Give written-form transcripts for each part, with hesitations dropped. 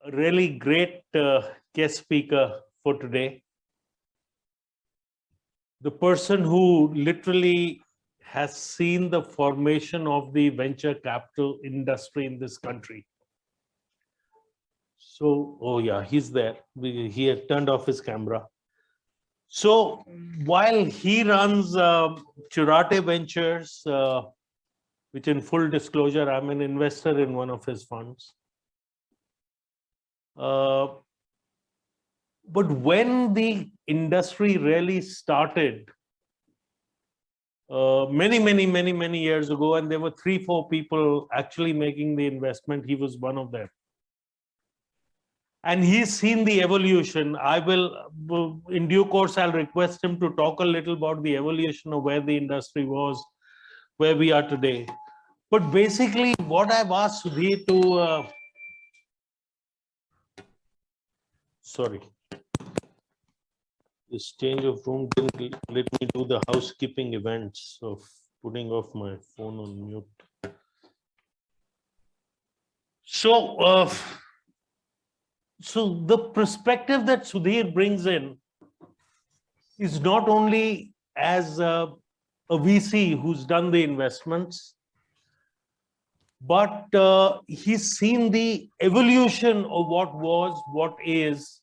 a really great guest speaker for today. The person who literally has seen the formation of the venture capital industry in this country. So, oh yeah, he's there. He had turned off his camera. So while he runs Chiratae Ventures, which in full disclosure, I'm an investor in one of his funds. But when the industry really started, many years ago, and there were 3-4 people actually making the investment, he was one of them. And he's seen the evolution. I will, in due course, I'll request him to talk a little about the evolution of where the industry was, where we are today. But basically, what I've asked Sudhir to, sorry, this change of room didn't let me do the housekeeping events of putting off my phone on mute. So, so the perspective that Sudhir brings in is not only as a VC who's done the investments, but he's seen the evolution of what was, what is.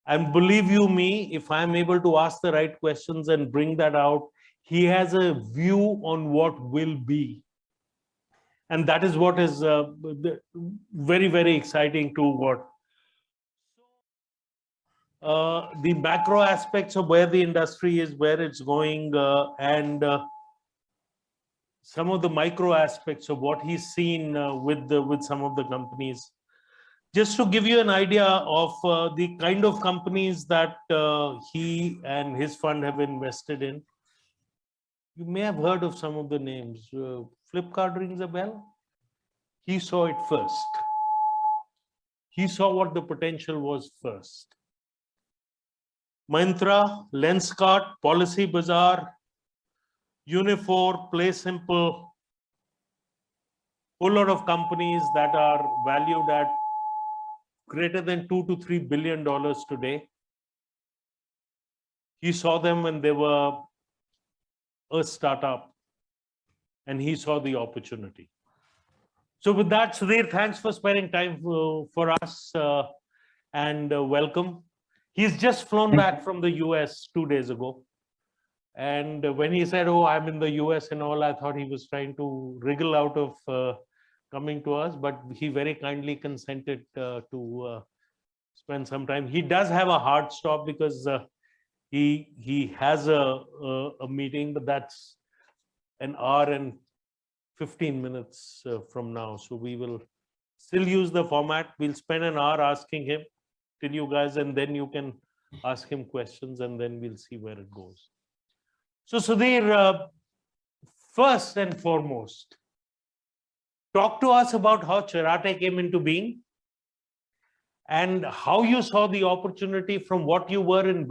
And believe you me, if I'm able to ask the right questions and bring that out, he has a view on what will be. And that is what is very exciting to what. The macro aspects of where the industry is, where it's going, and some of the micro aspects of what he's seen with some of the companies. Just to give you an idea of the kind of companies that he and his fund have invested in. You may have heard of some of the names. Flipkart rings a bell. He saw it first. He saw what the potential was first. Myntra, Lenskart, Policy Bazaar, Unifor, Play Simple, whole lot of companies that are valued at greater than $2 to $3 billion today. He saw them when they were a startup, and he saw the opportunity. So with that, Sudhir, thanks for spending time for us, and welcome. He's just flown back from the US 2 days ago. And when he said, oh, I'm in the US and all, I thought he was trying to wriggle out of coming to us, but he very kindly consented to spend some time. He does have a hard stop because he has a meeting, but that's an hour and 15 minutes from now. So we will still use the format. We'll spend an hour asking him till you guys, and then you can ask him questions, and then we'll see where it goes. So Sudhir, first and foremost, talk to us about how Chiratae came into being and how you saw the opportunity from what you were in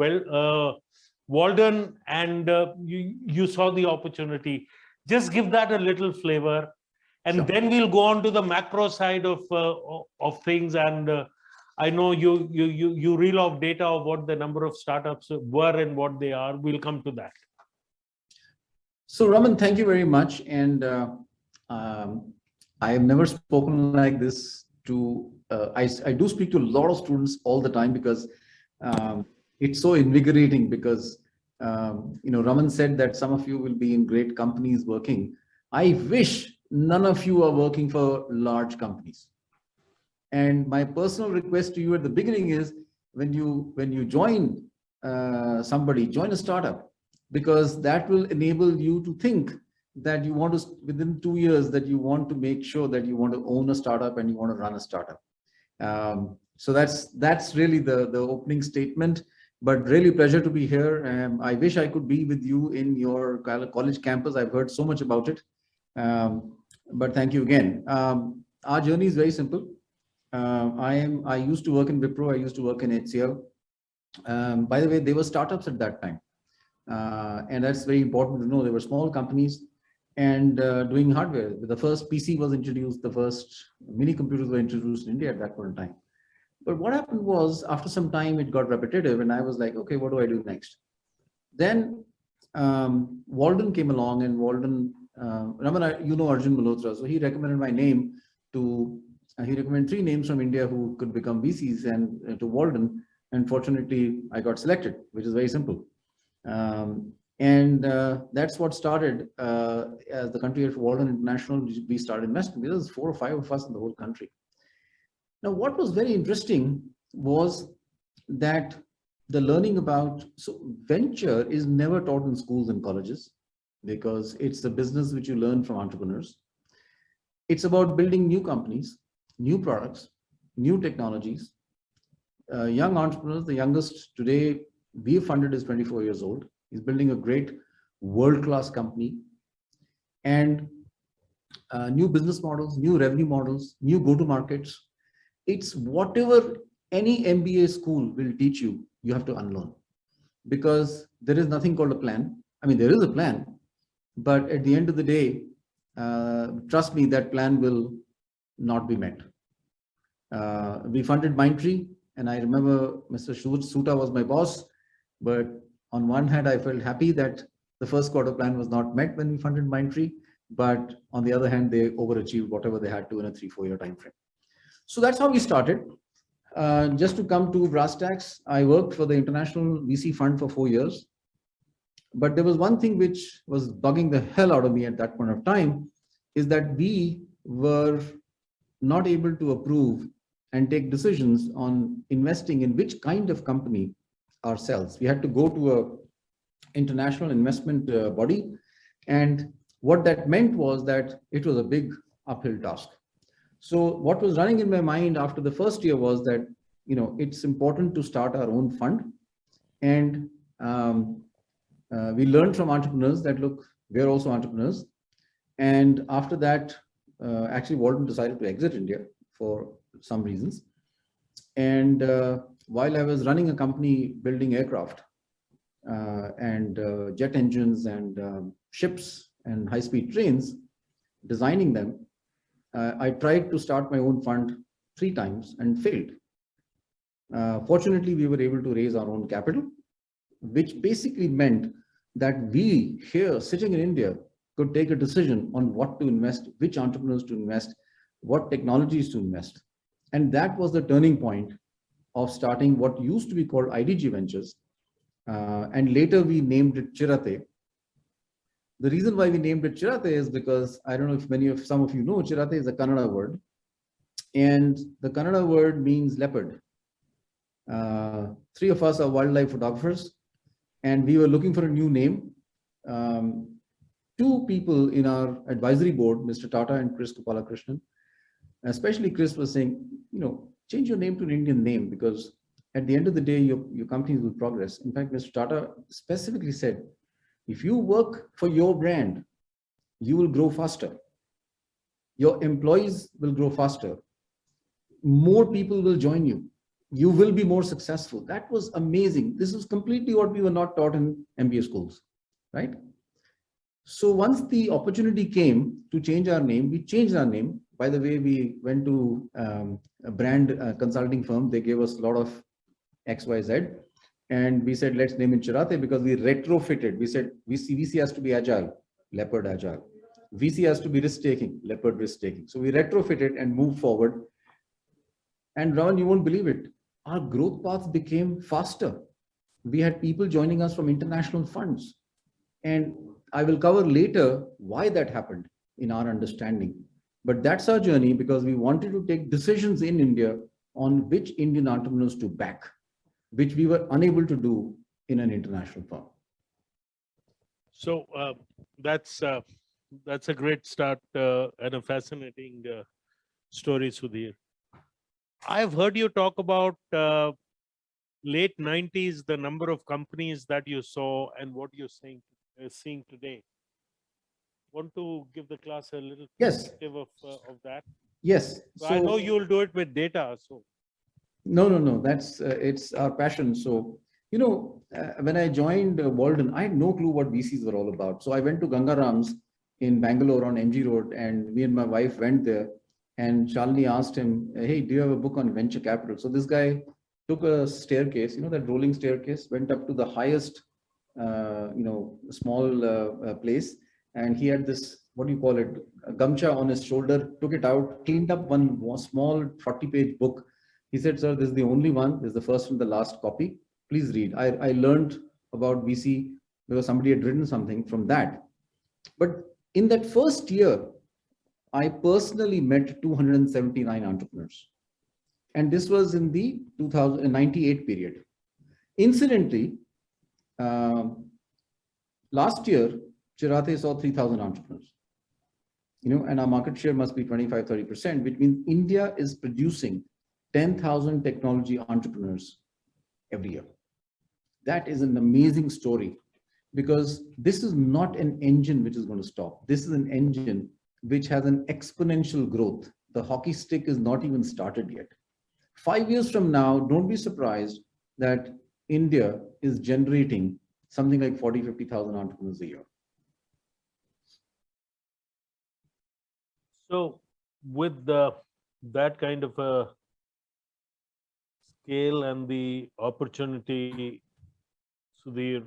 Walden, and you saw the opportunity. Just give that a little flavor, and sure. Then we'll go on to the macro side of things. And I know you reel off data of what the number of startups were and what they are. We'll come to that. So Raman, thank you very much. And I have never spoken like this to, I do speak to a lot of students all the time because it's so invigorating because, Raman said that some of you will be in great companies working. I wish none of you are working for large companies. And my personal request to you at the beginning is when you join somebody, join a startup, because that will enable you to think that you want to, within 2 years, that you want to make sure that you want to own a startup and you want to run a startup. So that's really the opening statement, but really pleasure to be here. I wish I could be with you in your college campus. I've heard so much about it, but thank you again. Our journey is very simple. I used to work in Wipro. I used to work in HCL. By the way, they were startups at that time. And that's very important to know. They were small companies. and doing hardware. The first PC was introduced, the first mini computers were introduced in India at that point in time. But what happened was, after some time, it got repetitive, and I was like, okay, what do I do next? Then Walden came along, and Walden, Raman, you know Arjun Malhotra, so he recommended my name to, he recommended 3 names from India who could become VCs and to Walden. And fortunately, I got selected, which is very simple. That's what started as the country of Walden International. We started investing. There was 4 or 5 of us in the whole country. Now, what was very interesting was that the learning about, so venture is never taught in schools and colleges because it's the business which you learn from entrepreneurs. It's about building new companies, new products, new technologies. Young entrepreneurs, the youngest today we funded is 24 years old. He's building a great world-class company, and new business models, new revenue models, new go-to-markets. It's whatever any MBA school will teach you, you have to unlearn, because there is nothing called a plan. I mean, there is a plan, but at the end of the day, trust me, that plan will not be met. We funded Mindtree, and I remember Mr. Suta was my boss, but on one hand, I felt happy that the first quarter plan was not met when we funded Mindtree, but on the other hand, they overachieved whatever they had to in a 3-4 year time frame. So that's how we started. Just to come to brass tacks, I worked for the International VC Fund for 4 years. But there was one thing which was bugging the hell out of me at that point of time, is that we were not able to approve and take decisions on investing in which kind of company ourselves. We had to go to a international investment body. And what that meant was that it was a big uphill task. So what was running in my mind after the first year was that, you know, it's important to start our own fund. And we learned from entrepreneurs that, look, we're also entrepreneurs. And after that, actually Walden decided to exit India for some reasons. And while I was running a company building aircraft and jet engines and ships and high-speed trains, designing them, I tried to start my own fund 3 times and failed. Fortunately, we were able to raise our own capital, which basically meant that we here sitting in India could take a decision on what to invest, which entrepreneurs to invest, what technologies to invest. And that was the turning point of starting what used to be called IDG Ventures. And later we named it Chiratae. The reason why we named it Chiratae is because, I don't know if some of you know, Chiratae is a Kannada word. And the Kannada word means leopard. 3 of us are wildlife photographers, and we were looking for a new name. 2 people in our advisory board, Mr. Tata and Chris Gopalakrishnan, especially Chris, was saying, you know, change your name to an Indian name, because at the end of the day, your companies will progress. In fact, Mr. Tata specifically said, if you work for your brand, you will grow faster. Your employees will grow faster. More people will join you. You will be more successful. That was amazing. This is completely what we were not taught in MBA schools, right? So once the opportunity came to change our name, we changed our name. By the way, we went to a brand consulting firm. They gave us a lot of XYZ. And we said, let's name it Chiratae, because we retrofitted. We said, VC has to be agile, leopard agile. VC has to be risk-taking, leopard risk-taking. So we retrofitted and moved forward. And Raman, you won't believe it, our growth paths became faster. We had people joining us from international funds. And I will cover later why that happened in our understanding. But that's our journey, because we wanted to take decisions in India on which Indian entrepreneurs to back, which we were unable to do in an international firm. So that's a great start and a fascinating story, Sudhir. I've heard you talk about late 90s, the number of companies that you saw and what you're seeing today. Want to give the class a little perspective of that? Yes. So I know you'll do it with data. So no. That's it's our passion. So, you know, when I joined Walden, I had no clue what VCs were all about. So I went to Gangaram's in Bangalore on MG Road, and me and my wife went there. And Shalini asked him, "Hey, do you have a book on venture capital?" So this guy took a staircase, that rolling staircase, went up to the highest, small place, and he had this, what do you call it, a gamcha on his shoulder, took it out, cleaned up one small 40-page book. He said, "Sir, this is the only one. This is the first and the last copy. Please read." I learned about VC because somebody had written something from that. But in that first year, I personally met 279 entrepreneurs. And this was in the 1998 period. Incidentally, last year, Chiratae saw 3,000 entrepreneurs. And our market share must be 25-30%, which means India is producing 10,000 technology entrepreneurs every year. That is an amazing story, because this is not an engine which is going to stop. This is an engine which has an exponential growth. The hockey stick is not even started yet. 5 years from now, don't be surprised that India is generating something like 40-50,000 entrepreneurs a year. So with that kind of a scale and the opportunity, Sudhir,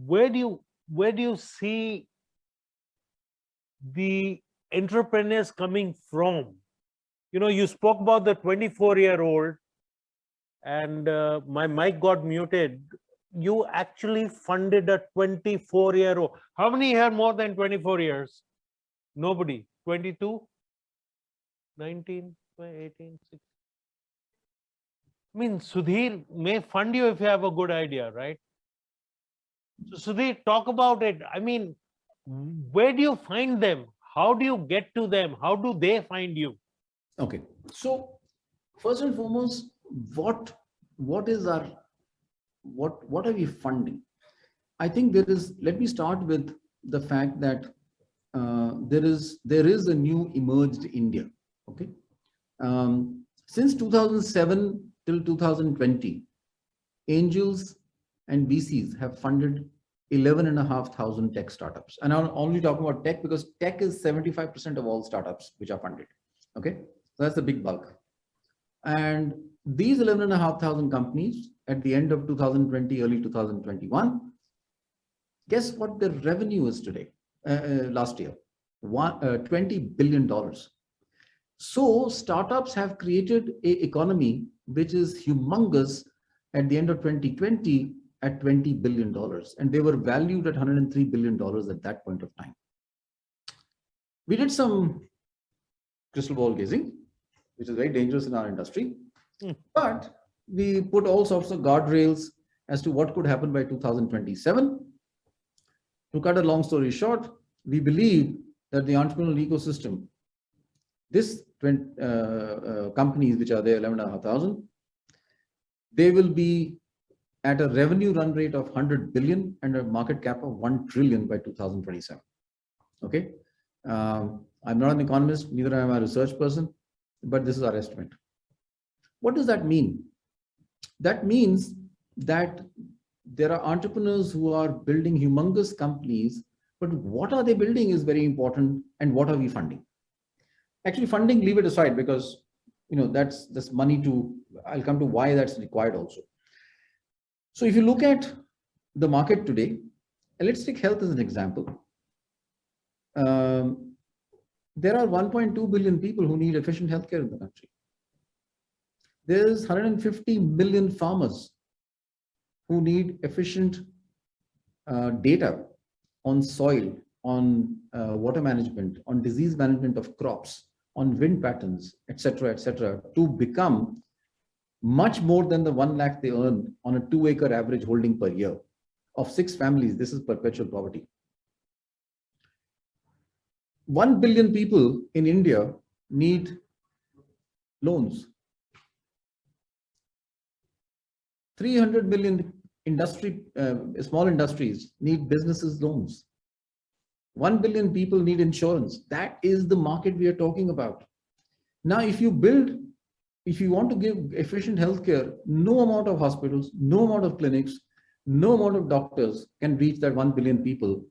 where do you see the entrepreneurs coming from? You spoke about the 24-year-old, and my mic got muted. You actually funded a 24-year-old. How many here more than 24 years? Nobody. 22, 19, 18, 16. I mean, Sudhir may fund you if you have a good idea, right? So Sudhir, talk about it. I mean, where do you find them? How do you get to them? How do they find you? Okay. So first and foremost, what are we funding? I think let me start with the fact that there is a new emerged India. Okay. Since 2007 till 2020, angels and VCs have funded 11,500 tech startups. And I'm only talking about tech because tech is 75% of all startups which are funded. Okay. So that's the big bulk. And these 11,500 companies at the end of 2020, early 2021, guess what their revenue is today? Last year, $20 billion. So startups have created an economy which is humongous at the end of 2020 at $20 billion. And they were valued at $103 billion at that point of time. We did some crystal ball gazing, which is very dangerous in our industry. But we put all sorts of guardrails as to what could happen by 2027. To cut a long story short, we believe that the entrepreneurial ecosystem, this companies which are there, 11,500, they will be at a revenue run rate of 100 billion and a market cap of 1 trillion by 2027. Okay. I'm not an economist, neither am I a research person, but this is our estimate. What does that mean? That means that there are entrepreneurs who are building humongous companies, but what are they building is very important, and what are we funding? Actually, funding, leave it aside, because that's money I'll come to why that's required also. So if you look at the market today, and let's take health as an example. There are 1.2 billion people who need efficient healthcare in the country. There's 150 million farmers who need efficient data on soil, on water management, on disease management of crops, on wind patterns, etc., to become much more than the 1 lakh they earn on a 2-acre average holding per year. Of 6 families, this is perpetual poverty. 1 billion people in India need loans. 300 million small industries need businesses loans. 1 billion people need insurance. That is the market we are talking about. Now, if you want to give efficient healthcare, no amount of hospitals, no amount of clinics, no amount of doctors can reach that 1 billion people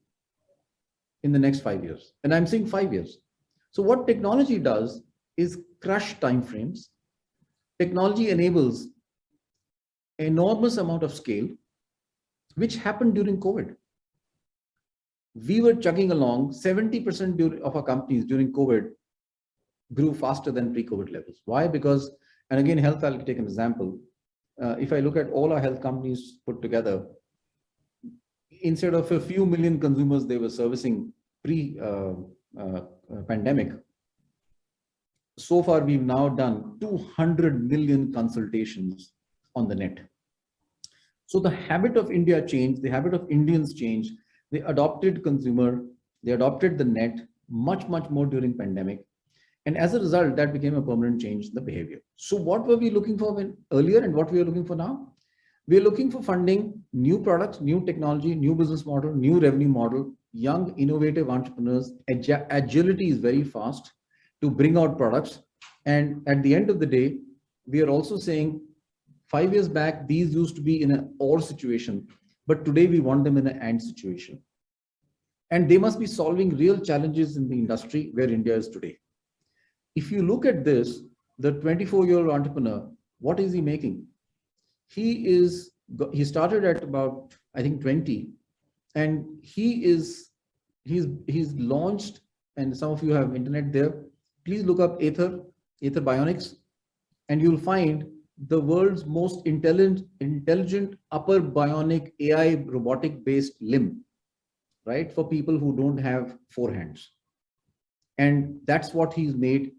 in the next 5 years. And I'm saying 5 years. So what technology does is crush timeframes. Technology enables enormous amount of scale, which happened during COVID. We were chugging along. 70% of our companies during COVID grew faster than pre-COVID levels. Why? Because, and again, health, I'll take an example. If I look at all our health companies put together, instead of a few million consumers they were servicing pre-pandemic, so far we've now done 200 million consultations on the net. So the habit of India changed, the habit of Indians changed. They adopted consumer, they adopted the net much, much more during pandemic. And as a result, that became a permanent change in the behavior. So what were we looking for earlier and what we are looking for now? We are looking for funding, new products, new technology, new business model, new revenue model, young, innovative entrepreneurs. Agility is very fast to bring out products. And at the end of the day, we are also saying 5 years back, these used to be in an or situation, but today we want them in an and situation. And they must be solving real challenges in the industry where India is today. If you look at this, the 24-year-old entrepreneur, what is he making? He started at about, I think, 20, and he's launched, and some of you have internet there. Please look up Aether Bionics, and you'll find the world's most intelligent upper bionic AI robotic based limb, right? For people who don't have 4 hands. And that's what he's made.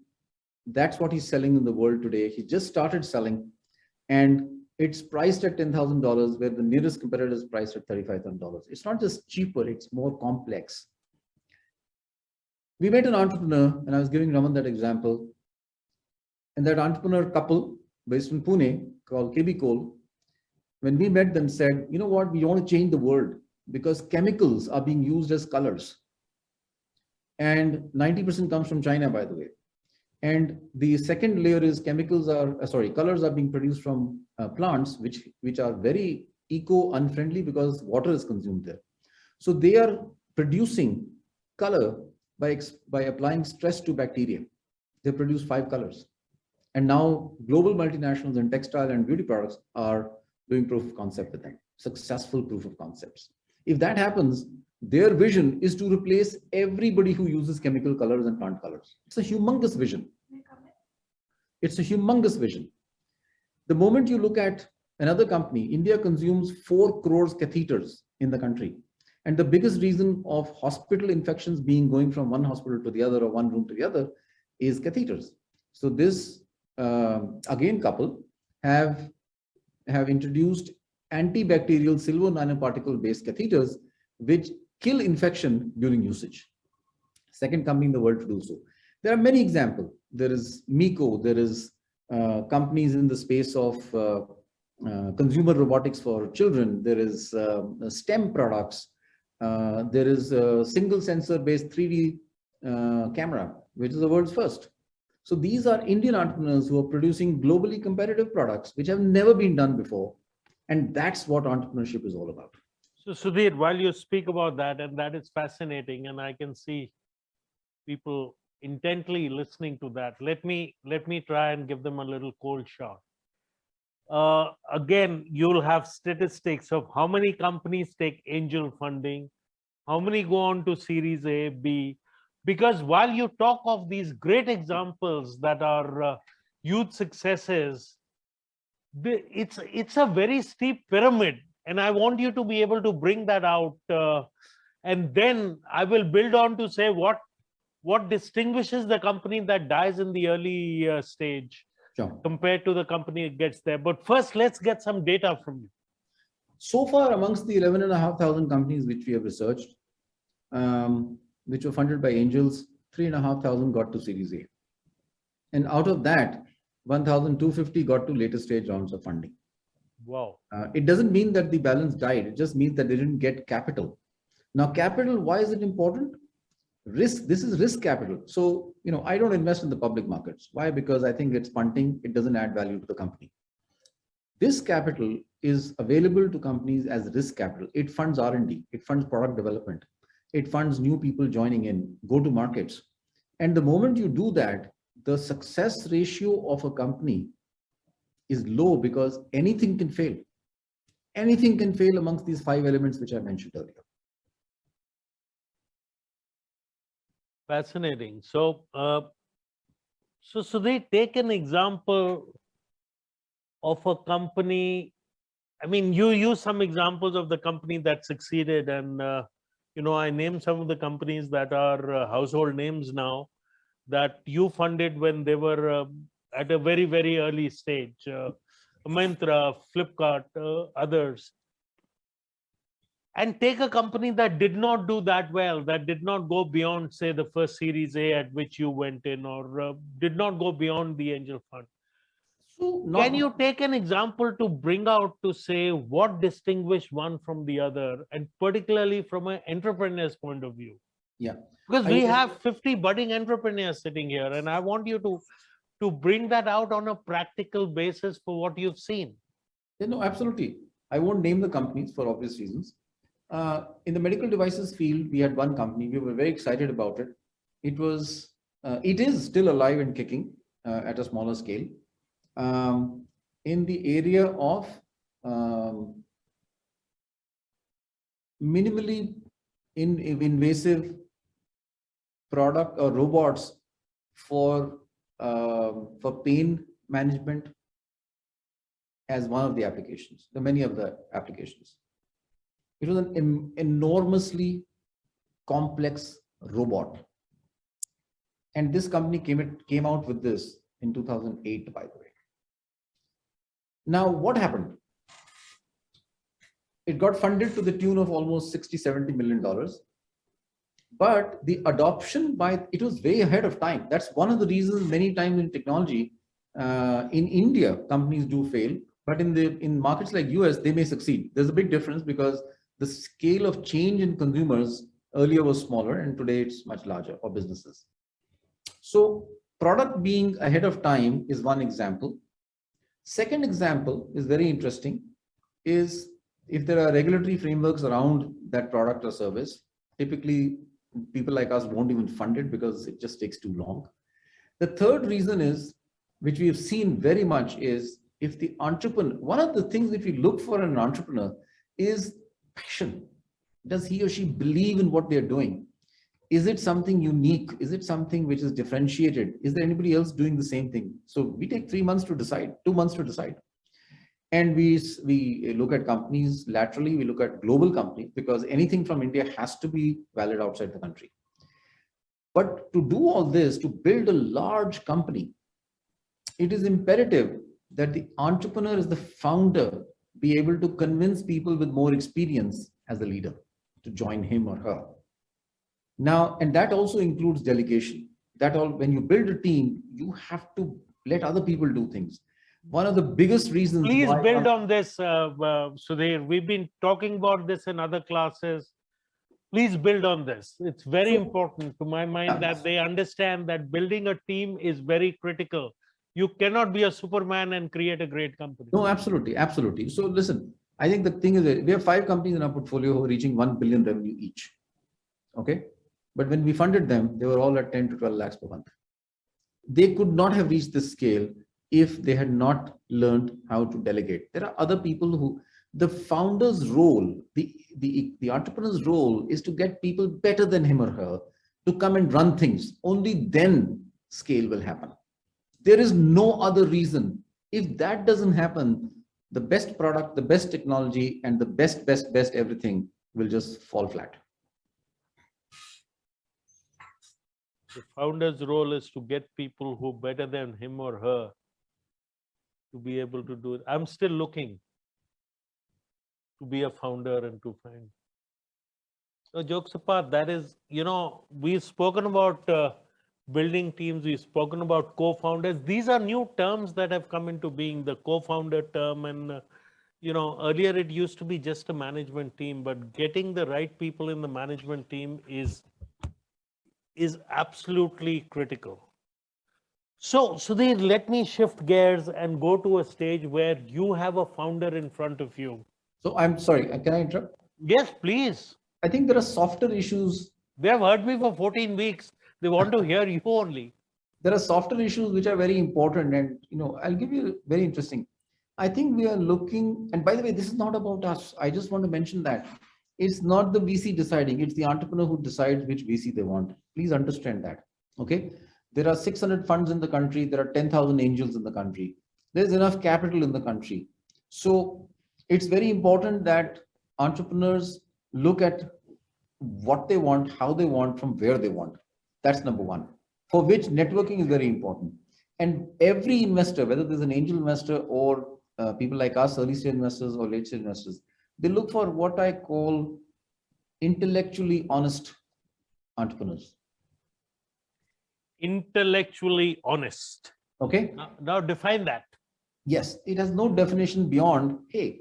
That's what he's selling in the world today. He just started selling, and it's priced at $10,000, where the nearest competitor is priced at $35,000. It's not just cheaper, it's more complex. We met an entrepreneur, and I was giving Raman that example. And that entrepreneur couple based in Pune called KB Cole, when we met them, said, you know what, we want to change the world because chemicals are being used as colors. And 90% comes from China, by the way. And the second layer is colors are being produced from plants, which are very eco-unfriendly because water is consumed there. So they are producing color by applying stress to bacteria. They produce 5 colors. And now global multinationals in textile and beauty products are doing proof of concept with them, successful proof of concepts. If that happens, their vision is to replace everybody who uses chemical colors and plant colors. It's a humongous vision. It's a humongous vision. The moment you look at another company, India consumes 4 crores catheters in the country. And the biggest reason of hospital infections going from one hospital to the other or one room to the other is catheters. So this, again, couple have introduced antibacterial silver nanoparticle based catheters, which kill infection during usage. Second company in the world to do so. There are many examples. There is Miko, there is companies in the space of consumer robotics for children. There is STEM products. There is a single sensor based 3D camera, which is the world's first. So these are Indian entrepreneurs who are producing globally competitive products, which have never been done before. And that's what entrepreneurship is all about. So Sudhir, while you speak about that, and that is fascinating, and I can see people intently listening to that, let me try and give them a little cold shock. Again, you'll have statistics of how many companies take angel funding, how many go on to Series A, B, because while you talk of these great examples that are youth successes, it's a very steep pyramid, and I want you to be able to bring that out, and then I will build on to say what distinguishes the company that dies in the early stage compared to the company that gets there. But first, let's get some data from you. So far, amongst the 11,500 companies which we have researched, which were funded by angels, 3,500 got to Series A. And out of that, 1,250 got to later stage rounds of funding. Wow. It doesn't mean that the balance died. It just means that they didn't get capital. Now, capital, why is it important? Risk, this is risk capital. So, I don't invest in the public markets. Why? Because I think it's punting. It doesn't add value to the company. This capital is available to companies as risk capital. It funds R&D. It funds product development. It funds new people joining in, go to markets. And the moment you do that, the success ratio of a company is low because anything can fail. Anything can fail amongst these 5 elements which I mentioned earlier. Fascinating. So they take an example of a company. I mean, you use some examples of the company that succeeded, and I named some of the companies that are household names now that you funded when they were at a very, very early stage. Myntra, Flipkart, others. And take a company that did not do that well, that did not go beyond, say, the first Series A at which you went in, or did not go beyond the angel fund. So Can you take an example to bring out to say what distinguished one from the other, and particularly from an entrepreneur's point of view? Yeah. Because we have 50 budding entrepreneurs sitting here, and I want you to bring that out on a practical basis for what you've seen. No, absolutely. I won't name the companies for obvious reasons. In the medical devices field, we had one company. We were very excited about it. It is still alive and kicking at a smaller scale. In the area of minimally invasive product or robots for pain management as one of the applications, the many of the applications. It was an enormously complex robot. And this company came out with this in 2008, by the way. Now, what happened? It got funded to the tune of almost $60–70 million. But the adoption it was way ahead of time. That's one of the reasons many times in technology, in India, companies do fail. But in markets like US, they may succeed. There's a big difference because the scale of change in consumers earlier was smaller and today it's much larger for businesses. So product being ahead of time is one example. Second example is very interesting, is if there are regulatory frameworks around that product or service, typically people like us won't even fund it because it just takes too long. The third reason is, which we have seen very much, is if the entrepreneur, one of the things if you look for an entrepreneur is passion. Does he or she believe in what they're doing? Is it something unique? Is it something which is differentiated? Is there anybody else doing the same thing? So we take 3 months to decide, 2 months to decide. And we look at companies laterally, we look at global companies, because anything from India has to be valid outside the country. But to do all this, to build a large company, it is imperative that the entrepreneur is the founder, be able to convince people with more experience as a leader to join him or her. Now, and that also includes delegation. When you build a team, you have to let other people do things. One of the biggest reasons. Please build on this, Sudhir. We've been talking about this in other classes. Please build on this. It's very important to my mind that they understand that building a team is very critical. You cannot be a Superman and create a great company. No, absolutely. Absolutely. So listen, I think the thing is that we have 5 companies in our portfolio who are reaching 1 billion revenue each. Okay. But when we funded them, they were all at 10 to 12 lakhs per month. They could not have reached this scale if they had not learned how to delegate. There are other people who, the founder's role, the entrepreneur's role is to get people better than him or her to come and run things. Only then scale will happen. There is no other reason. If that doesn't happen, the best product, the best technology, and the best everything will just fall flat. The founder's role is to get people who are better than him or her to be able to do it. I'm still looking to be a founder and to find. So jokes apart, that is, we've spoken about building teams, we've spoken about co-founders. These are new terms that have come into being, the co-founder term. And, earlier it used to be just a management team, but getting the right people in the management team is absolutely critical. So, Sudhir, let me shift gears and go to a stage where you have a founder in front of you. So I'm sorry, can I interrupt? Yes, please. I think there are softer issues. They have heard me for 14 weeks. They want to hear you only. There are softer issues which are very important, and I'll give you very interesting. I think we are looking, and by the way, this is not about us. I just want to mention that it's not the VC deciding; it's the entrepreneur who decides which VC they want. Please understand that. Okay, there are 600 funds in the country. There are 10,000 angels in the country. There's enough capital in the country. So it's very important that entrepreneurs look at what they want, how they want, from where they want. That's number one, for which networking is very important. And every investor, whether there's an angel investor or people like us, early stage investors or late stage investors, they look for what I call intellectually honest entrepreneurs. Intellectually honest. Okay. Now define that. Yes, it has no definition beyond, hey,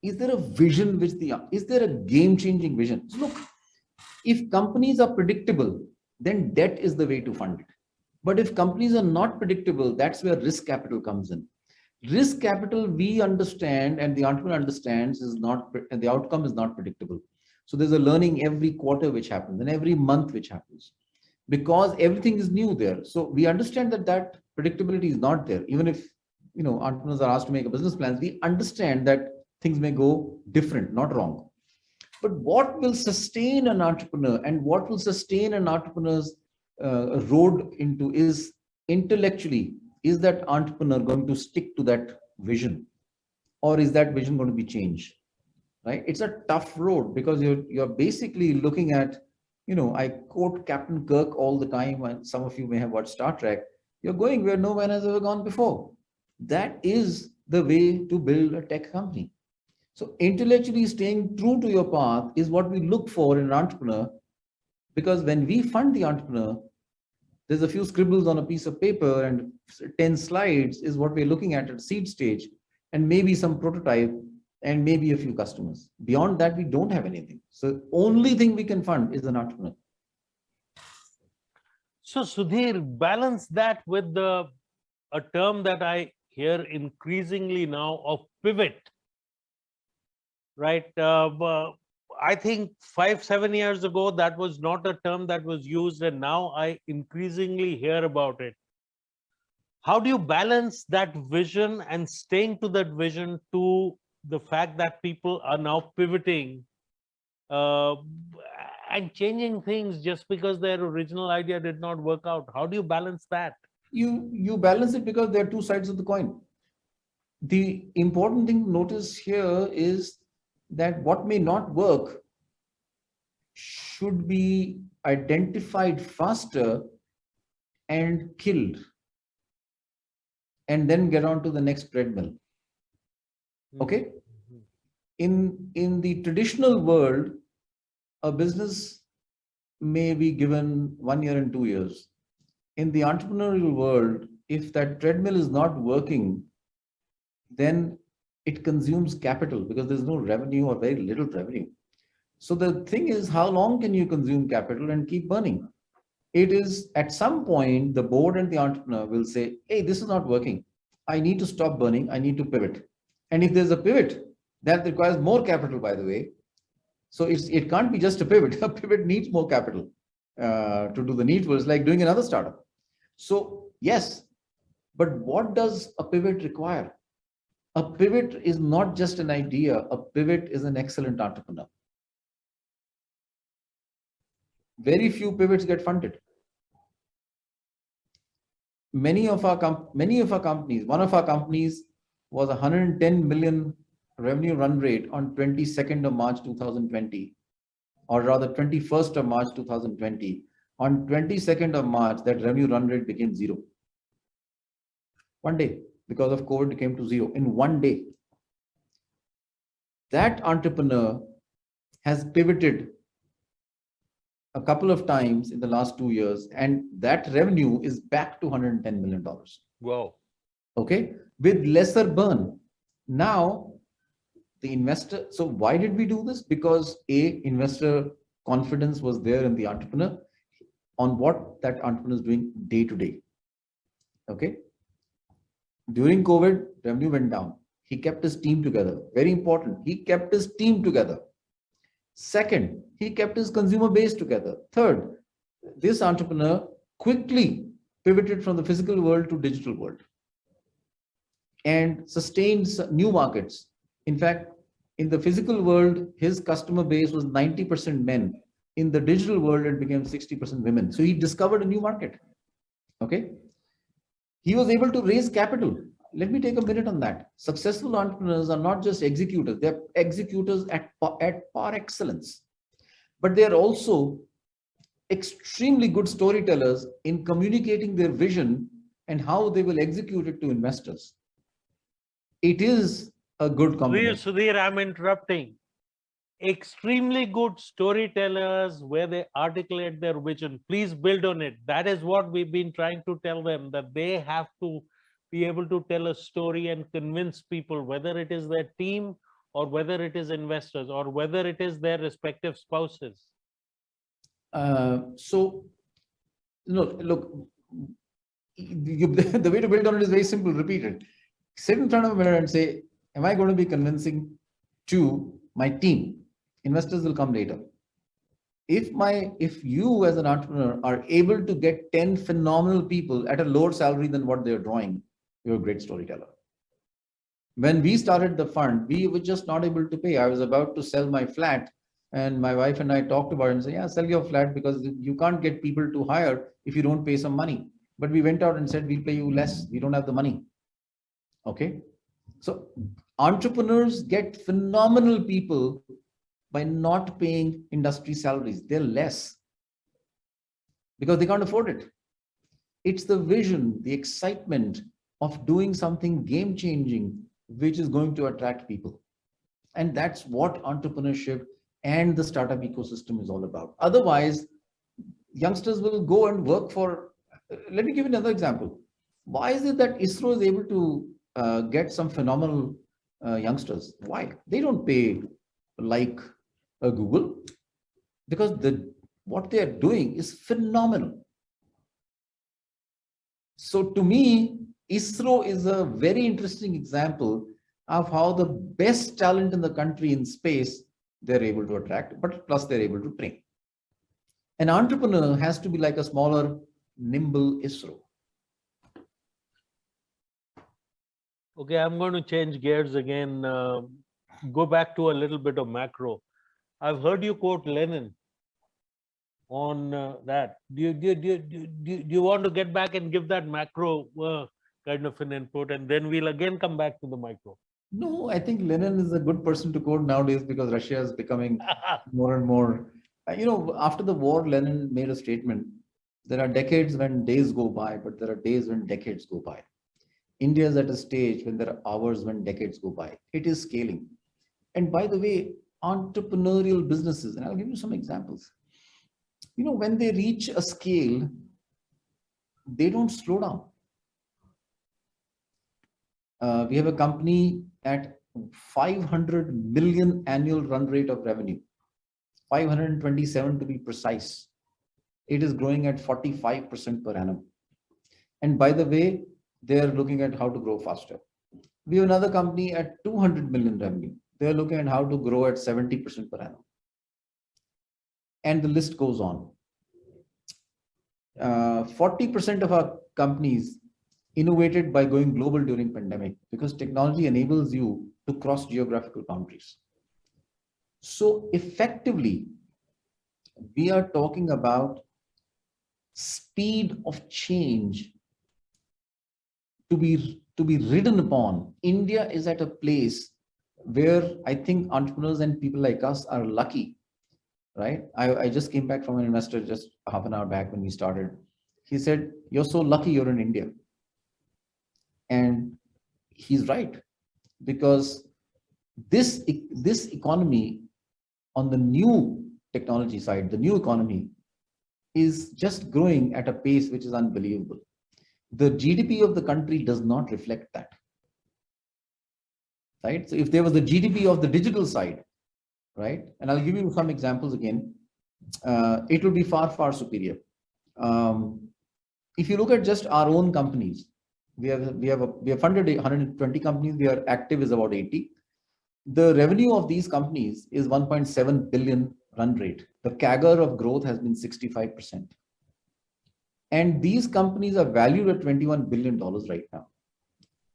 is there a vision is there a game-changing vision? So look, if companies are predictable, then debt is the way to fund it. But if companies are not predictable, that's where risk capital comes in. Risk capital, we understand, and the entrepreneur understands, is not, and the outcome is not predictable. So there's a learning every quarter which happens and every month which happens, because everything is new there. So we understand that predictability is not there. Even if entrepreneurs are asked to make a business plan, we understand that things may go different, not wrong. But what will sustain an entrepreneur and what will sustain an entrepreneur's road into is intellectually, is that entrepreneur going to stick to that vision, or is that vision going to be changed? Right? It's a tough road, because you're basically looking at, I quote Captain Kirk all the time, and some of you may have watched Star Trek. You're going where no one has ever gone before. That is the way to build a tech company. So intellectually staying true to your path is what we look for in an entrepreneur, because when we fund the entrepreneur, there's a few scribbles on a piece of paper and 10 slides is what we're looking at seed stage, and maybe some prototype and maybe a few customers. Beyond that, we don't have anything. So only thing we can fund is an entrepreneur. So Sudhir, balance that with a term that I hear increasingly now of pivot. Right? I think 5-7 years ago, that was not a term that was used, and now I increasingly hear about it. How do you balance that vision and staying to that vision to the fact that people are now pivoting and changing things just because their original idea did not work out? How do you balance that? You balance it because there are two sides of the coin. The important thing to notice here is that what may not work should be identified faster and killed, and then get on to the next treadmill. Okay? In the traditional world, a business may be given 1 year and 2 years. In the entrepreneurial world, if that treadmill is not working, then it consumes capital, because there's no revenue or very little revenue. So the thing is, how long can you consume capital and keep burning? It is at some point, the board and the entrepreneur will say, hey, this is not working. I need to stop burning. I need to pivot. And if there's a pivot, that requires more capital, by the way. So it can't be just a pivot. A pivot needs more capital to do the needful. It's like doing another startup. So yes, but what does a pivot require? A pivot is not just an idea. A pivot is an excellent entrepreneur. Very few pivots get funded. Many of our companies, one of our companies was 110 million revenue run rate on 22nd of March 2020, or rather 21st of March 2020. On 22nd of March, that revenue run rate became zero. One day, because of COVID, it came to zero in one day. That entrepreneur has pivoted a couple of times in the last 2 years, and that revenue is back to $110 million. Wow. Okay, with lesser burn. Now, the investor, so why did we do this? Because investor confidence was there in the entrepreneur on what that entrepreneur is doing day to day. Okay. During COVID, revenue went down. He kept his team together. Very important. He kept his team together. Second, he kept his consumer base together. Third, this entrepreneur quickly pivoted from the physical world to digital world and sustained new markets. In fact, in the physical world, his customer base was 90% men. In the digital world, it became 60% women. So he discovered a new market. Okay. He was able to raise capital. Let me take a minute on that. Successful entrepreneurs are not just executors, they're executors at par excellence, but they're also extremely good storytellers in communicating their vision and how they will execute it to investors. It is a good combination. Sudhir, I'm interrupting. Extremely good storytellers where they articulate their vision. Please build on it. That is what we've been trying to tell them, that they have to be able to tell a story and convince people, whether it is their team or whether it is investors or whether it is their respective spouses. So, look, the way to build on it is very simple. Repeat it. Sit in front of a mirror and say, am I going to be convincing to my team? Investors will come later. If you as an entrepreneur are able to get 10 phenomenal people at a lower salary than what they're drawing, you're a great storyteller. When we started the fund, we were just not able to pay. I was about to sell my flat, and my wife and I talked about it and said, yeah, sell your flat, because you can't get people to hire if you don't pay some money. But we went out and said, we'll pay you less. We don't have the money. Okay. So entrepreneurs get phenomenal people by not paying industry salaries. They're less because they can't afford it. It's the vision, the excitement of doing something game changing, which is going to attract people. And that's what entrepreneurship and the startup ecosystem is all about. Otherwise, youngsters will go and work for, let me give you another example. Why is it that ISRO is able to get some phenomenal youngsters? Why? They don't pay like Google, because what they are doing is phenomenal. So to me, ISRO is a very interesting example of how the best talent in the country in space they're able to attract, but plus they're able to train. An entrepreneur has to be like a smaller, nimble ISRO. Okay, I'm going to change gears again. Go back to a little bit of macro. I've heard you quote Lenin on that. Do you want to get back and give that macro kind of an input, and then we'll again come back to the micro? No, I think Lenin is a good person to quote nowadays because Russia is becoming more and more. After the war, Lenin made a statement. There are decades when days go by, but there are days when decades go by. India is at a stage when there are hours when decades go by. It is scaling. And by the way, entrepreneurial businesses, and I'll give you some examples. When they reach a scale, they don't slow down. We have a company at 500 million annual run rate of revenue, 527 to be precise. It is growing at 45% per annum. And by the way, they're looking at how to grow faster. We have another company at 200 million revenue. They're looking at how to grow at 70% per annum. And the list goes on. 40% of our companies innovated by going global during pandemic, because technology enables you to cross geographical boundaries. So effectively, we are talking about speed of change to be ridden upon. India is at a place where I think entrepreneurs and people like us are lucky, right? I just came back from an investor just half an hour back when we started. He said, you're so lucky you're in India. And he's right, because this economy on the new technology side, the new economy is just growing at a pace which is unbelievable. The GDP of the country does not reflect that, right? So if there was the GDP of the digital side, right? And I'll give you some examples again. It will be far, far superior. If you look at just our own companies, we have funded 120 companies. We are active is about 80. The revenue of these companies is 1.7 billion run rate. The CAGR of growth has been 65%. And these companies are valued at $21 billion right now.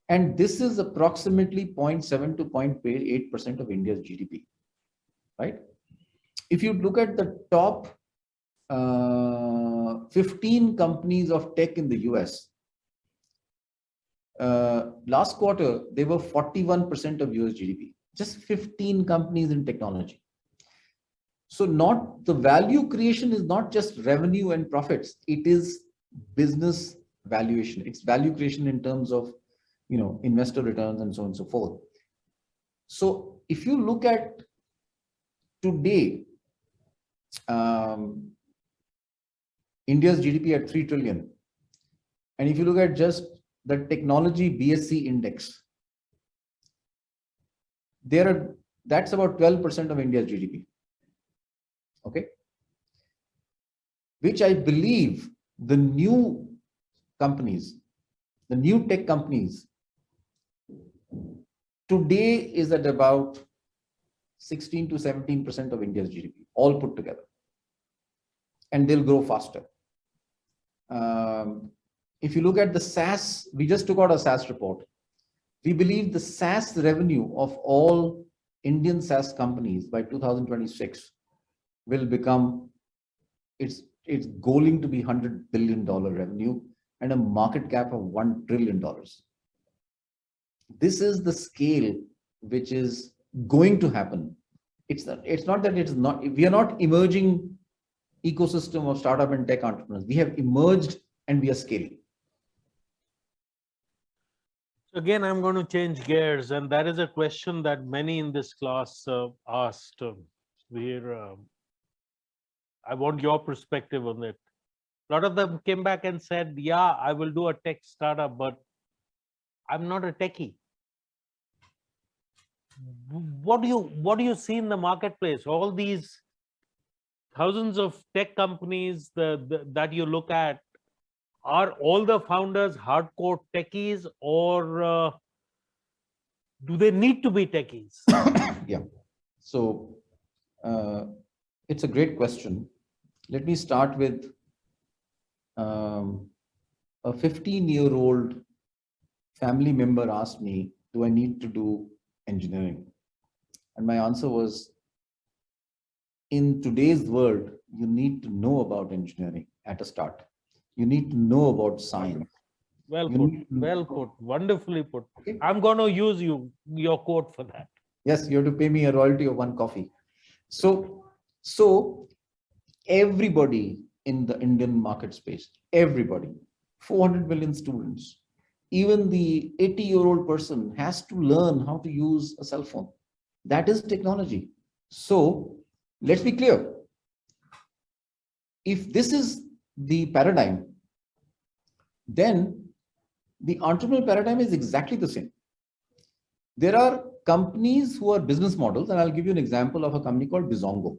And this is approximately 0.7 to 0.8% of India's GDP, right? If you look at the top 15 companies of tech in the US, last quarter, they were 41% of US GDP, just 15 companies in technology. So the value creation is not just revenue and profits, it is business valuation. It's value creation in terms of, investor returns and so on and so forth. So if you look at today, India's GDP at 3 trillion. And if you look at just the technology BSC index, that's about 12% of India's GDP. Okay. Which I believe the new companies, the new tech companies, today is at about 16 to 17% of India's GDP, all put together. And they'll grow faster. If you look at the SaaS, we just took out a SaaS report. We believe the SaaS revenue of all Indian SaaS companies by 2026 will become, it's going to be $100 billion revenue and a market cap of $1 trillion. This is the scale which is going to happen. It's not that it's not, we are not emerging ecosystem of startup and tech entrepreneurs. We have emerged and we are scaling. Again, I'm going to change gears, and that is a question that many in this class asked. I want your perspective on it. A lot of them came back and said, yeah, I will do a tech startup, but I'm not a techie. What do you see in the marketplace? All these thousands of tech companies that you look at, are all the founders hardcore techies, or do they need to be techies? Yeah. So it's a great question. Let me start with a 15-year-old family member asked me, do I need to do engineering? And my answer was, in today's world, you need to know about engineering at a start. You need to know about science. Well put, wonderfully put. Okay. I'm going to use your quote for that. Yes, you have to pay me a royalty of 1 coffee. So everybody in the Indian market space, everybody, 400 million students, even the 80-year-old person has to learn how to use a cell phone. That is technology. So let's be clear. If this is the paradigm, then the entrepreneurial paradigm is exactly the same. There are companies who are business models, and I'll give you an example of a company called Bizongo.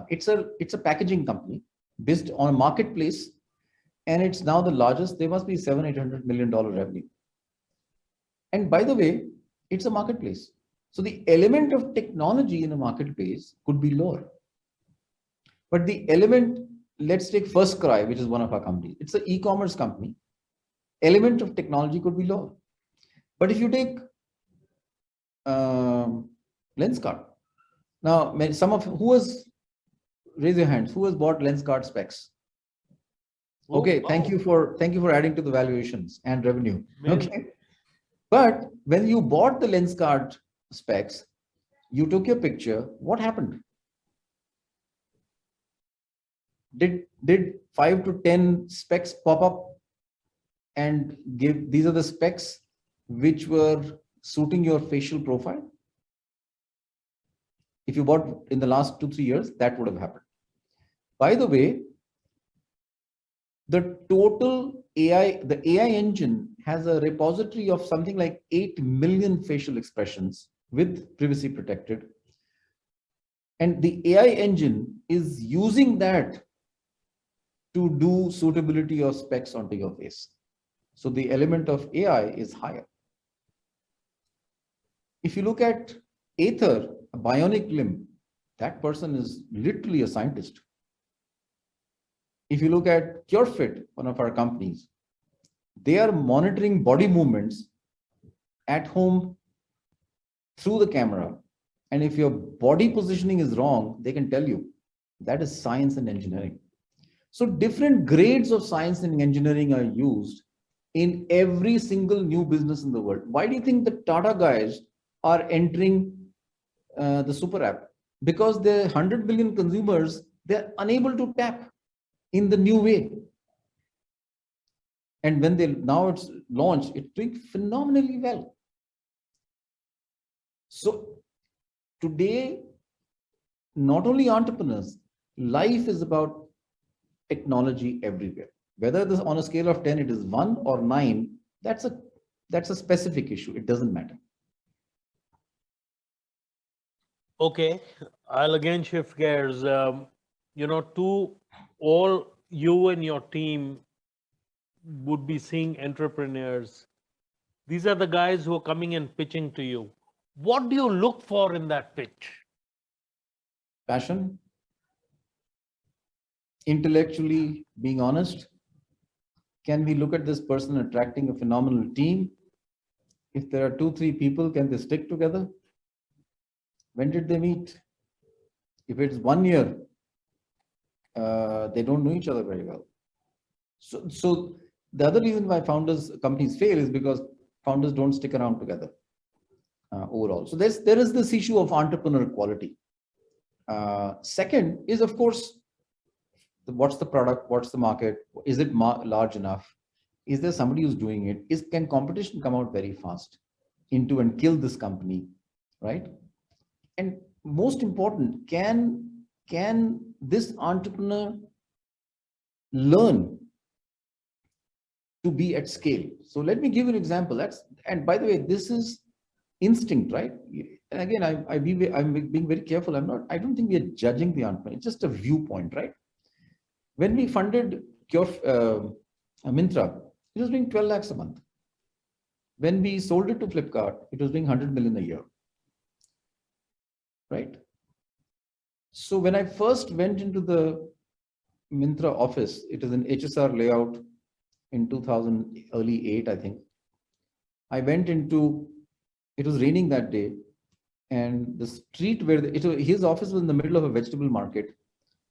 It's a packaging company based on a marketplace, and it's now the largest. They must be $700-800 million revenue. And by the way, it's a marketplace. So the element of technology in a marketplace could be lower. But the element, let's take First Cry, which is one of our companies. It's an e-commerce company. Element of technology could be lower. But if you take Lenskart, now raise your hands, who has bought Lenskart specs? Okay, thank you for adding to the valuations and revenue. Okay. But when you bought the Lenskart specs, you took your picture, what happened? Did 5 to 10 specs pop up and give, these are the specs which were suiting your facial profile? If you bought in the last 2-3 years, that would have happened. By the way, the total AI, the AI engine has a repository of something like 8 million facial expressions with privacy protected. And the AI engine is using that to do suitability of specs onto your face. So the element of AI is higher. If you look at Aether, a bionic limb, that person is literally a scientist. If you look at CureFit, one of our companies, they are monitoring body movements at home through the camera. And if your body positioning is wrong, they can tell you. That is science and engineering. So different grades of science and engineering are used in every single new business in the world. Why do you think the Tata guys are entering the super app? Because the 100 billion consumers, they're unable to tap in the new way. And when now it's launched, it's doing phenomenally well. So today, not only entrepreneurs, life is about technology everywhere. Whether this on a scale of 10, it is 1 or 9, that's a specific issue. It doesn't matter. Okay, I'll again shift gears. To all you and your team would be seeing entrepreneurs. These are the guys who are coming and pitching to you. What do you look for in that pitch? Passion, intellectually being honest. Can we look at this person attracting a phenomenal team? If there are 2-3 people, can they stick together? When did they meet? If it's 1 year, they don't know each other very well. So the other reason why companies fail is because founders don't stick around together overall. So there is this issue of entrepreneur quality. Second is, of course, what's the product? What's the market? Is it large enough? Is there somebody who's doing it? Can competition come out very fast into and kill this company, right? And most important, can this entrepreneur learn to be at scale? So let me give you an example. And by the way, this is instinct, right? And again, I'm being very careful. I don't think we are judging the entrepreneur. It's just a viewpoint, right? When we funded Myntra, it was doing 12 lakhs a month. When we sold it to Flipkart, it was doing 100 million a year, right? So when I first went into the Myntra office, it is an HSR layout in 2000, early 8, I think. I went into, it was raining that day, and the street where his office was in the middle of a vegetable market.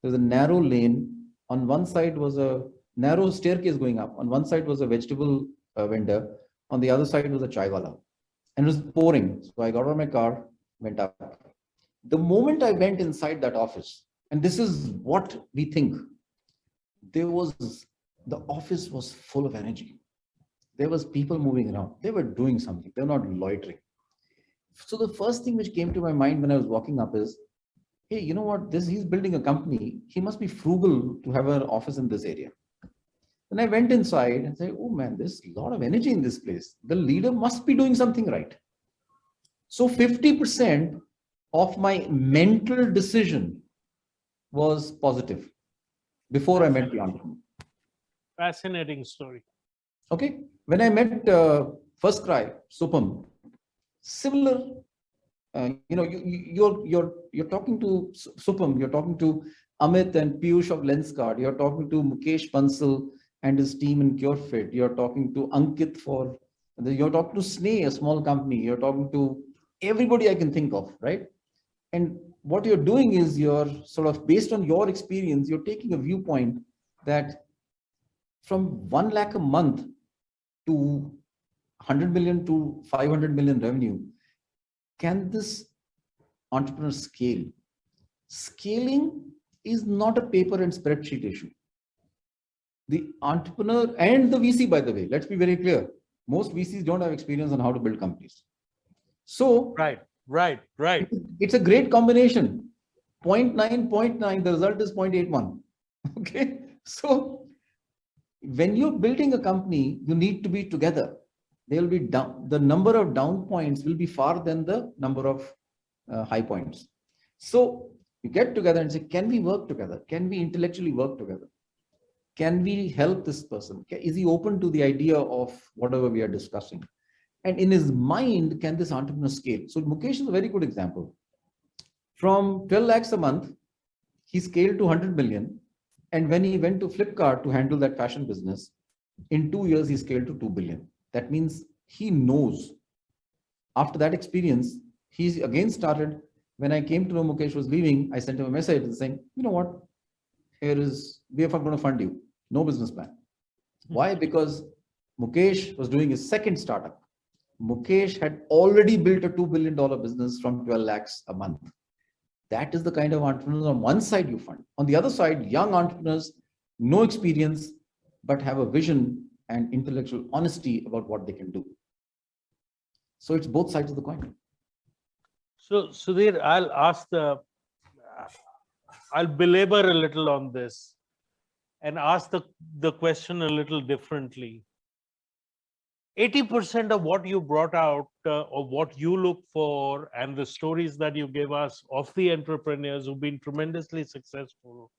There was a narrow lane. On one side was a narrow staircase going up. On one side was a vegetable vendor. On the other side was a chai wala. And it was pouring. So I got out of my car, went up. The moment I went inside that office, and this is what we think, the office was full of energy. There was people moving around. They were doing something. They were not loitering. So the first thing which came to my mind when I was walking up is, hey, you know what? He's building a company. He must be frugal to have an office in this area. Then I went inside and said, oh man, there's a lot of energy in this place. The leader must be doing something right. So 50% of my mental decision was positive before I met the entrepreneur. Fascinating story. Okay. When I met First Cry, Supam, similar, you're talking to Supam, you're talking to Amit and Piyush of Lenskart, you're talking to Mukesh Bansal and his team in CureFit, you're talking to Ankit you're talking to Sneh, a small company, you're talking to everybody I can think of, right? And what you're doing is you're sort of, based on your experience, you're taking a viewpoint that from 1 lakh a month to 100 million to 500 million revenue, can this entrepreneur scale? Scaling is not a paper and spreadsheet issue. The entrepreneur and the VC, by the way, let's be very clear. Most VCs don't have experience on how to build companies. So Right. It's a great combination. 0.9, the result is 0.81. Okay. So when you're building a company, you need to be together. They'll be down. The number of down points will be far than the number of high points. So you get together and say, can we work together? Can we intellectually work together? Can we help this person? Is he open to the idea of whatever we are discussing? And in his mind, can this entrepreneur scale? So Mukesh is a very good example. From 12 lakhs a month, he scaled to 100 million. And when he went to Flipkart to handle that fashion business, in 2 years, he scaled to 2 billion. That means he knows. After that experience, he again started. When I came to know Mukesh was leaving, I sent him a message saying, you know what? We are going to fund you. No business plan. Why? Because Mukesh was doing his second startup. Mukesh had already built a $2 billion business from 12 lakhs a month. That is the kind of entrepreneurs on one side you fund. On the other side, young entrepreneurs, no experience, but have a vision and intellectual honesty about what they can do. So it's both sides of the coin. So Sudhir, I'll belabor a little on this and ask the question a little differently. 80% of what you brought out, or what you look for, and the stories that you gave us of the entrepreneurs who've been tremendously successful,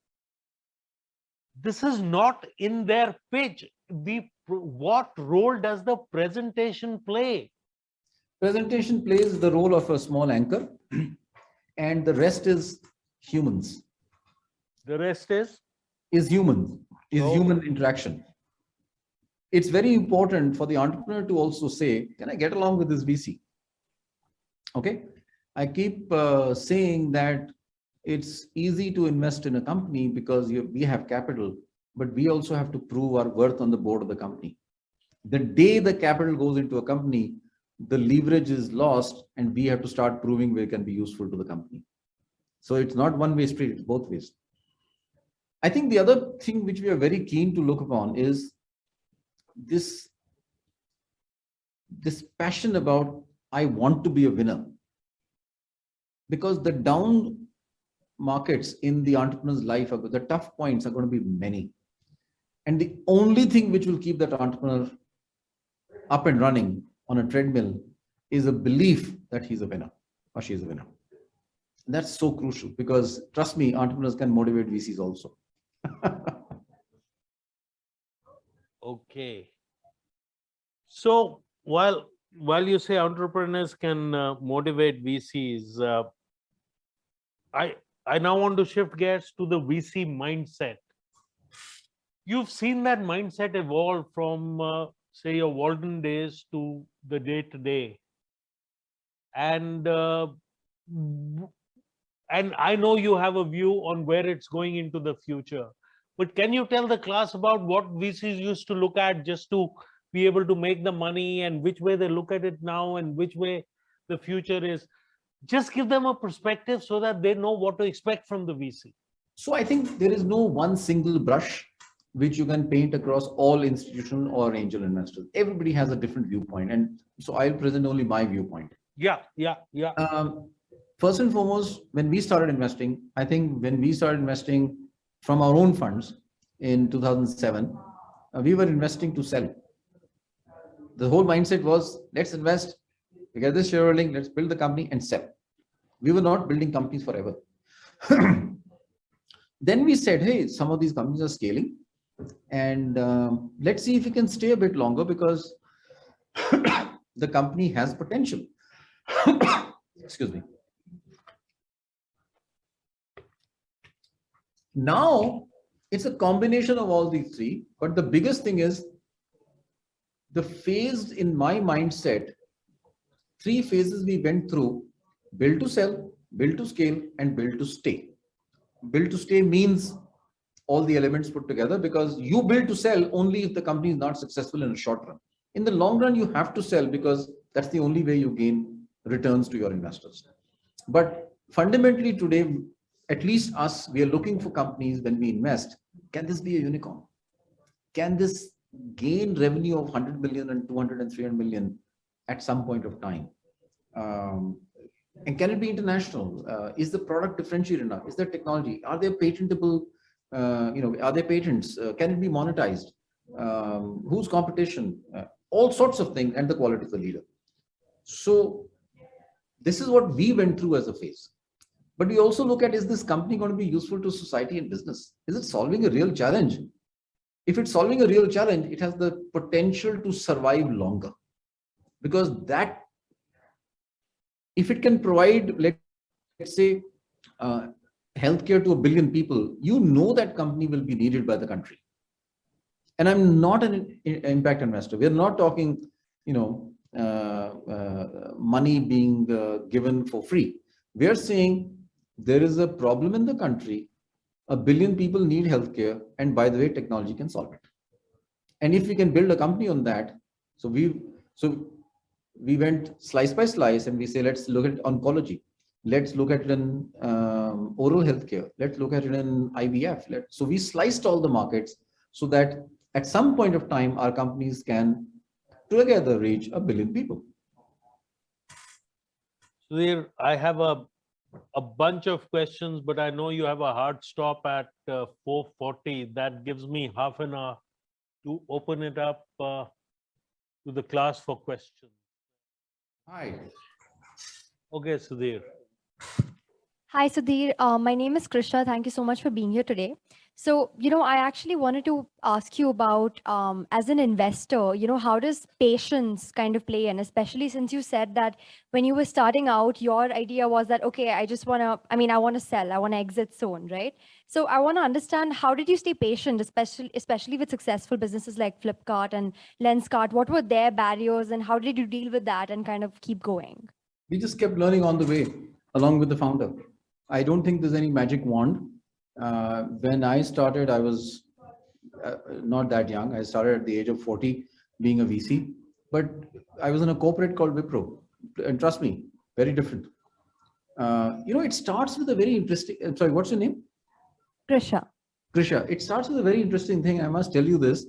this is not in their pitch. What role does the presentation play? Presentation plays the role of a small anchor, and the rest is humans. The rest is Human interaction. It's very important for the entrepreneur to also say, can I get along with this VC? Okay. I keep saying that it's easy to invest in a company because we have capital, but we also have to prove our worth on the board of the company. The day the capital goes into a company, the leverage is lost and we have to start proving we can be useful to the company. So it's not one-way street, it's both ways. I think the other thing which we are very keen to look upon is this passion about, I want to be a winner. Because the down markets in the entrepreneur's life, the tough points are going to be many. And the only thing which will keep that entrepreneur up and running on a treadmill is a belief that he's a winner or she's a winner. And that's so crucial because trust me, entrepreneurs can motivate VCs also. okay. So while you say entrepreneurs can motivate VCs, I now want to shift gears to the VC mindset. You've seen that mindset evolve from say your Walden days to the day-to-day, and I know you have a view on where it's going into the future. But can you tell the class about what VCs used to look at just to be able to make the money, and which way they look at it now and which way the future is? Just give them a perspective so that they know what to expect from the VC. So I think there is no one single brush which you can paint across all institutional or angel investors. Everybody has a different viewpoint. And so I'll present only my viewpoint. Yeah. First and foremost, when we started investing, I think when we started investing from our own funds in 2007, we were investing to sell. The whole mindset was, let's invest, we get this shareholding, let's build the company and sell. We were not building companies forever. Then we said, hey, some of these companies are scaling and let's see if we can stay a bit longer because the company has potential. Excuse me. Now it's a combination of all these three, but the biggest thing is the phase in my mindset, 3 phases we went through: build to sell, build to scale, and build to stay. Build to stay means all the elements put together, because you build to sell only if the company is not successful in the short run. In the long run, you have to sell because that's the only way you gain returns to your investors. But fundamentally today, at least us, we are looking for companies when we invest. Can this be a unicorn? Can this gain revenue of 100 million and 200 and 300 million at some point of time? And can it be international? Is the product differentiated enough? Is there technology? Are there patentable, are there patents? Can it be monetized? Who's competition? All sorts of things, and the quality of the leader. So this is what we went through as a phase. But we also look at, is this company going to be useful to society and business? Is it solving a real challenge? If it's solving a real challenge, it has the potential to survive longer. because that, if it can provide, let's say, healthcare to 1 billion people, you know that company will be needed by the country. And I'm not an impact investor. We're not talking, money being given for free. We're saying there is a problem in the country. 1 billion people need healthcare, and by the way, technology can solve it. And if we can build a company on that, so we went slice by slice, and we say, let's look at oncology. Let's look at it in oral healthcare. Let's look at it in IVF. So we sliced all the markets so that at some point of time, our companies can together reach 1 billion people. Sudhir, I have a bunch of questions, but I know you have a hard stop at 4:40. That gives me half an hour to open it up to the class for questions. Hi. Okay, Sudhir. Hi, Sudhir. My name is Krisha. Thank you so much for being here today. So, I actually wanted to ask you about, as an investor, how does patience kind of play in, especially since you said that when you were starting out, your idea was that, okay, I want to sell, I want to exit soon, right? So I want to understand, how did you stay patient, especially with successful businesses like Flipkart and Lenskart? What were their barriers and how did you deal with that and kind of keep going? We just kept learning on the way along with the founder. I don't think there's any magic wand. When I started, I was not that young. I started at the age of 40 being a VC, but I was in a corporate called Wipro. And trust me, very different. It starts with a very interesting, sorry, what's your name? Krisha. Krisha, it starts with a very interesting thing. I must tell you this.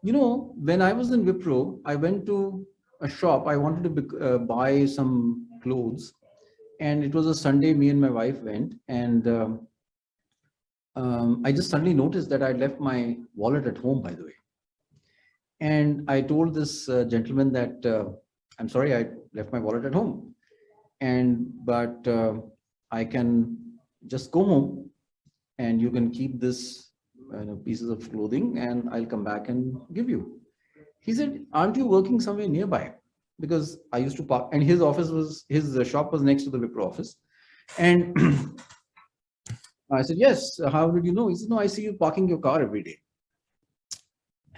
When I was in Wipro, I went to a shop. I wanted to buy some clothes. And it was a Sunday, me and my wife went. And I just suddenly noticed that I left my wallet at home, by the way. And I told this gentleman that, I'm sorry, I left my wallet at home. But I can just go home and you can keep this pieces of clothing and I'll come back and give you. He said, aren't you working somewhere nearby? Because I used to park, and his shop was next to the Wipro office. And I said, yes, how did you know? He said, no, I see you parking your car every day.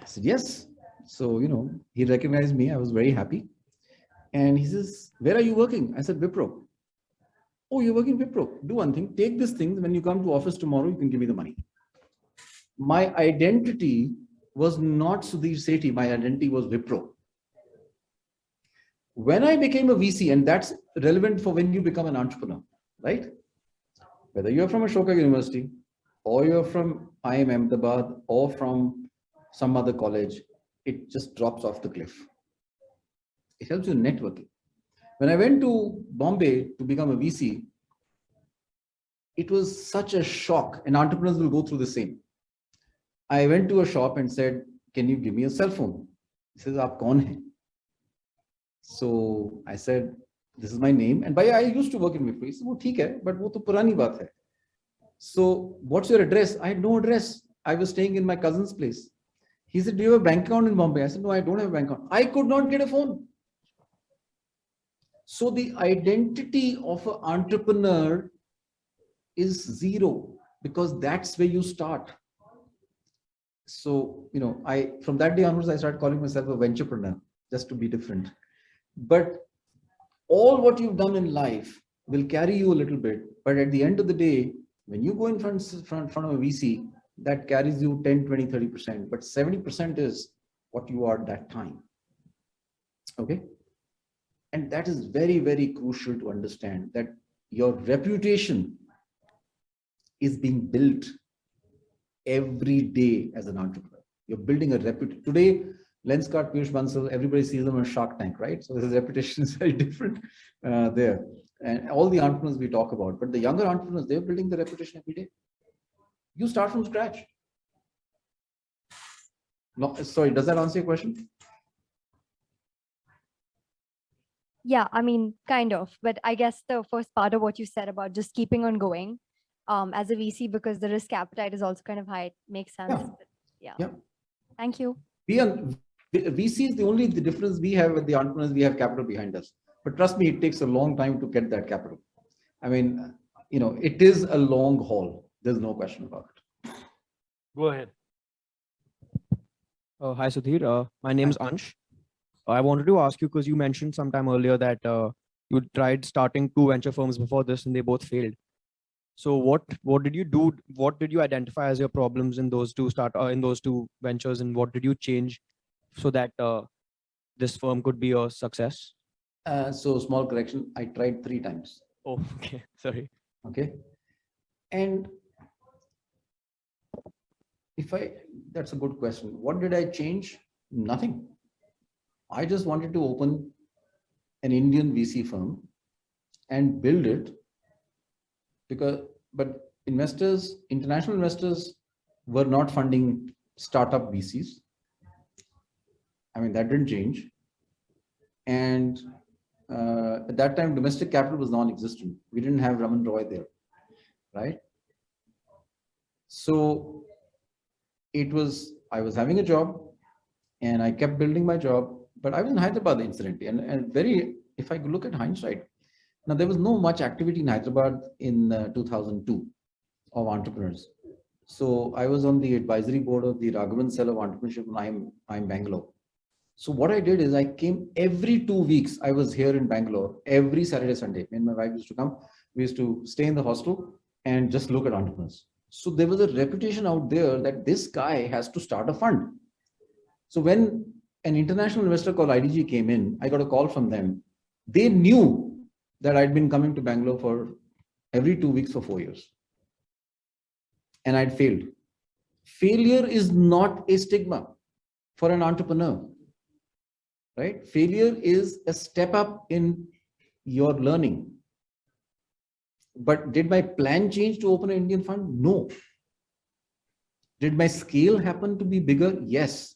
I said, yes. So, he recognized me. I was very happy. And he says, where are you working? I said, Wipro. Oh, you're working Wipro. Do one thing, take this thing. When you come to office tomorrow, you can give me the money. My identity was not Sudhir Sethi. My identity was Wipro. When I became a VC, and that's relevant for when you become an entrepreneur, right? Whether you're from Ashoka University, or you're from IIM Ahmedabad, or from some other college, it just drops off the cliff. It helps you networking. When I went to Bombay to become a VC, it was such a shock, and entrepreneurs will go through the same. I went to a shop and said, can you give me a cell phone? He says, aap kaun hai? So I said, this is my name. And I used to work in Wipro. He said, wo theek hai, but wo to purani baat hai. So what's your address? I had no address. I was staying in my cousin's place. He said, do you have a bank account in Bombay? I said, no, I don't have a bank account. I could not get a phone. So the identity of an entrepreneur is zero, because that's where you start. So, from that day onwards, I started calling myself a venturepreneur, just to be different. But all what you've done in life will carry you a little bit. But at the end of the day, when you go in front of a VC, that carries you 10, 20, 30%. But 70% is what you are at that time. Okay? And that is very, very crucial to understand, that your reputation is being built every day as an entrepreneur. You're building a reputation. Today, Lenskart, Piyush Bansal, everybody sees them on Shark Tank, right? So his reputation is very different there. And all the entrepreneurs we talk about, but the younger entrepreneurs, they're building the reputation every day. You start from scratch. No, sorry, does that answer your question? Yeah, kind of. But I guess the first part of what you said about just keeping on going as a VC, because the risk appetite is also kind of high, it makes sense. Yeah. But yeah. Yeah. Thank you. We VCs, the difference we have with the entrepreneurs, we have capital behind us. But trust me, it takes a long time to get that capital. I mean, it is a long haul. There's no question about it. Go ahead. Hi, Sudhir. My name is Ansh. I wanted to ask you, because you mentioned sometime earlier that you tried starting 2 venture firms before this and they both failed. So what did you do? What did you identify as your problems in those two ventures, and what did you change so that this firm could be a success? So small correction, I tried 3 times. Oh, okay. Sorry. Okay. And that's a good question. What did I change? Nothing. I just wanted to open an Indian VC firm and build it but international investors were not funding startup VCs. I mean, that didn't change. And at that time, domestic capital was non-existent. We didn't have Raman Roy there, right? So I was having a job and I kept building my job, but I was in Hyderabad incidentally. And if I look at hindsight, now there was no much activity in Hyderabad in 2002 of entrepreneurs. So I was on the advisory board of the Raghavan Cell of Entrepreneurship in I'm Bangalore. So what I did is I came every 2 weeks. I was here in Bangalore every Saturday, Sunday. Me and my wife used to come. We used to stay in the hostel and just look at entrepreneurs. So there was a reputation out there that this guy has to start a fund. So when an international investor called IDG came in, I got a call from them. They knew that I'd been coming to Bangalore for every 2 weeks for 4 years. And I'd failed. Failure is not a stigma for an entrepreneur, right? Failure is a step up in your learning. But did my plan change to open an Indian fund? No. Did my scale happen to be bigger? Yes.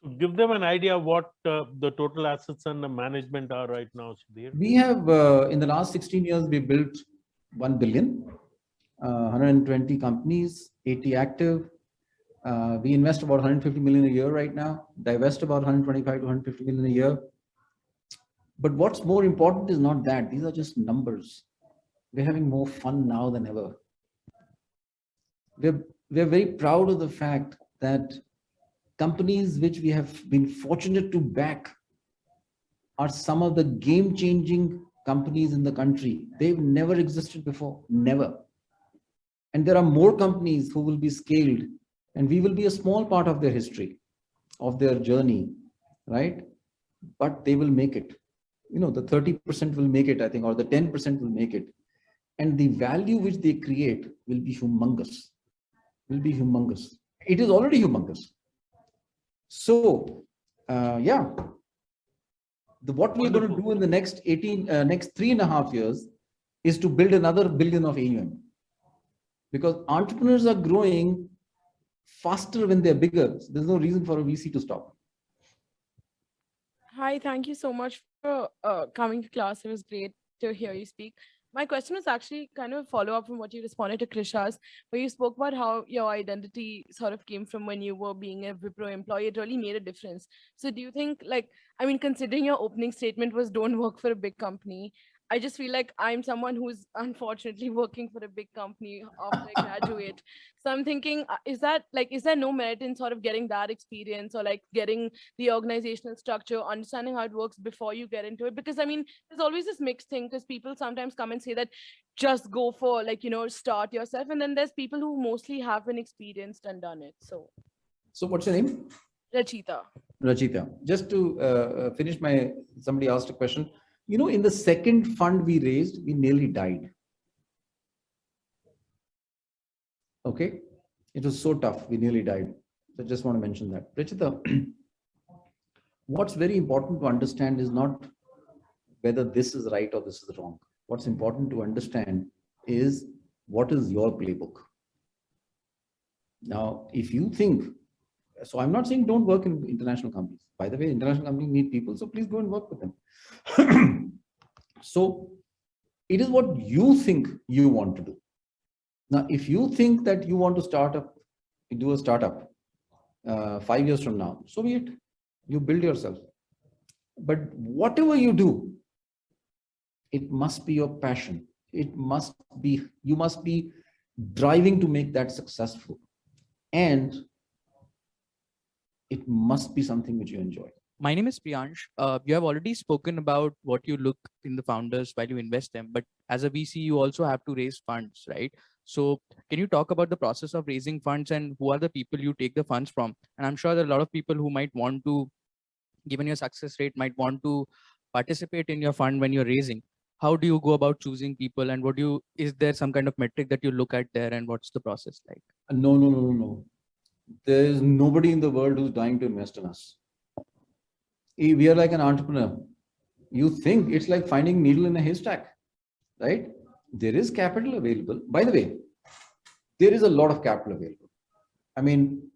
So give them an idea of what the total assets under management are right now, Sudhir. We have, in the last 16 years, we built 1 billion, 120 companies, 80 active. We invest about 150 million a year right now, divest about 125 to 150 million a year. But what's more important is not that. These are just numbers. We're having more fun now than ever. We're very proud of the fact that companies which we have been fortunate to back are some of the game-changing companies in the country. They've never existed before, never. And there are more companies who will be scaled, and we will be a small part of their history, of their journey, right? But they will make it. The 30% will make it, I think, or the 10% will make it. And the value which they create will be humongous, It is already humongous. So, yeah, what we're going to do in the next 3.5 years is to build another billion of AUM, because entrepreneurs are growing faster when they're bigger. So there's no reason for a VC to stop. Hi, thank you so much for coming to class. It was great to hear you speak. My question was actually kind of a follow-up from what you responded to Krisha's, where you spoke about how your identity sort of came from when you were being a Wipro employee. It really made a difference. So do you think, considering your opening statement was don't work for a big company, I just feel like I'm someone who's unfortunately working for a big company after I graduate. So I'm thinking, is there no merit in sort of getting that experience, or getting the organizational structure, understanding how it works before you get into it? Because there's always this mixed thing, because people sometimes come and say that just go for start yourself. And then there's people who mostly have been experienced and done it. So what's your name? Rachita. Just to finish somebody asked a question. In the second fund we raised, we nearly died. Okay. It was so tough. We nearly died. So I just want to mention that. Rachita, what's very important to understand is not whether this is right or this is wrong. What's important to understand is what is your playbook. Now, if you think, so I'm not saying don't work in international companies. By the way, international companies need people, so please go and work with them. So it is what you think you want to do. Now, if you think that you want to do a startup, 5 years from now, so be it. You build yourself. But whatever you do, it must be your passion. It must be, you must be driving to make that successful. And it must be something which you enjoy. My name is Priyansh. You have already spoken about what you look in the founders while you invest them, but as a VC, you also have to raise funds, right? So can you talk about the process of raising funds and who are the people you take the funds from? And I'm sure there are a lot of people who might want to, given your success rate, might want to participate in your fund when you're raising. How do you go about choosing people, and is there some kind of metric that you look at there, and what's the process like? No. There is nobody in the world who's dying to invest in us. We are like an entrepreneur. You think it's like finding needle in a haystack, right? There is capital available. By the way, there is a lot of capital available. I mean,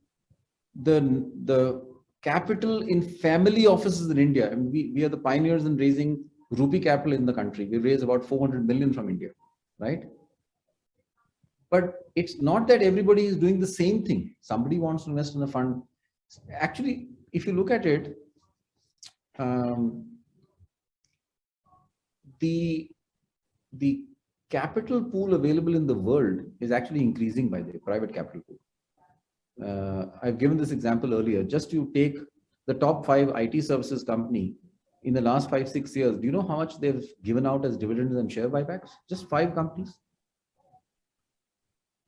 the capital in family offices in India, I mean, we are the pioneers in raising rupee capital in the country. We raised about 400 million from India, right? But it's not that everybody is doing the same thing. Somebody wants to invest in a fund. Actually, if you look at it, the capital pool available in the world is actually increasing by the private capital pool. I've given this example earlier. Just to take the top 5 IT services company in the last 5-6 years, do you know how much they've given out as dividends and share buybacks? Just 5 companies.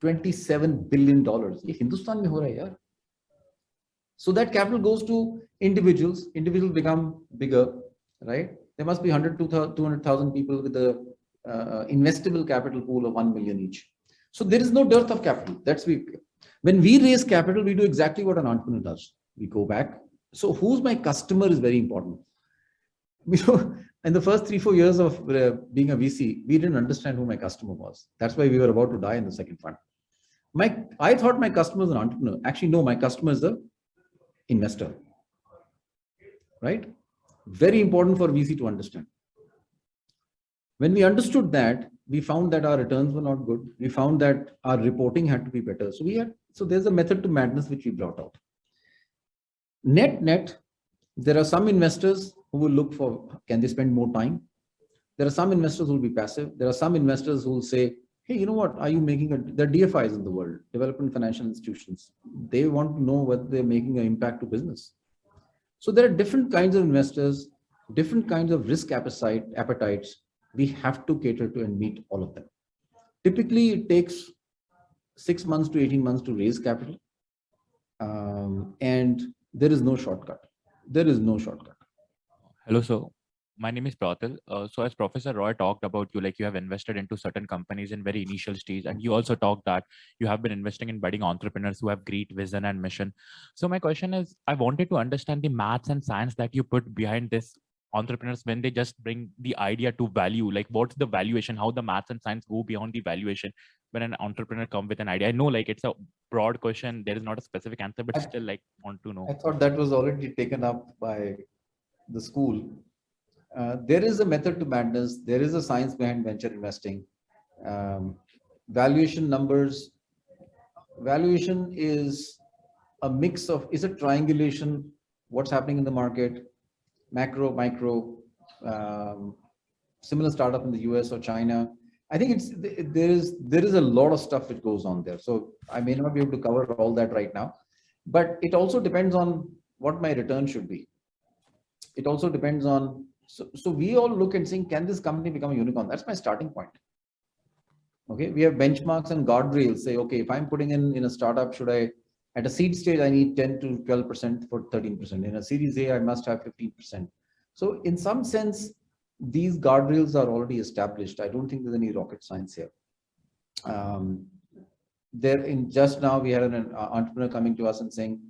$27 billion. ये हिंदुस्तान में हो रहा है यार. So that capital goes to individuals. Individuals become bigger, right? There must be 100 to 200,000 people with a investable capital pool of 1 million each. So there is no dearth of capital. When we raise capital, we do exactly what an entrepreneur does. We go back. So who's my customer is very important. In the first 3-4 years of being a VC, we didn't understand who my customer was. That's why we were about to die in the second fund. I thought my customer is an entrepreneur. Actually, no, my customer is the investor, right? Very important for VC to understand. When we understood that, we found that our returns were not good. We found that our reporting had to be better. So there's a method to madness which we brought out. Net, there are some investors who will look for, can they spend more time? There are some investors who will be passive. There are some investors who will say, hey, you know what, are you making there are DFIs in the world, development financial institutions. They want to know whether they're making an impact to business. So there are different kinds of investors, different kinds of risk appetites. We have to cater to and meet all of them. Typically, it takes 6 months to 18 months to raise capital. And there is no shortcut. There is no shortcut. Hello, sir. My name is Pratil. So as Professor Roy talked about you, like you have invested into certain companies in very initial stage, and you also talked that you have been investing in budding entrepreneurs who have great vision and mission. So my question is, I wanted to understand the maths and science that you put behind this entrepreneurs when they just bring the idea to value, like what's the valuation, how the maths and science go beyond the valuation when an entrepreneur comes with an idea. I know like it's a broad question, there is not a specific answer, but still like want to know. I thought that was already taken up by the school. There is a method to madness. There is a science behind venture investing. Valuation numbers. Valuation is a mix of, is a triangulation, what's happening in the market, macro, micro, similar startup in the US or China. I think there is a lot of stuff which goes on there. So I may not be able to cover all that right now, but it also depends on what my return should be. It also depends on, so we all look and saying, can this company become a unicorn? That's my starting point. Okay, we have benchmarks and guardrails. Say, okay, if I'm putting in a startup, should I, at a seed stage, I need 10 to 12% for 13%. In a Series A, I must have 15%. So in some sense, these guardrails are already established. I don't think there's any rocket science here. Just now, we had an entrepreneur coming to us and saying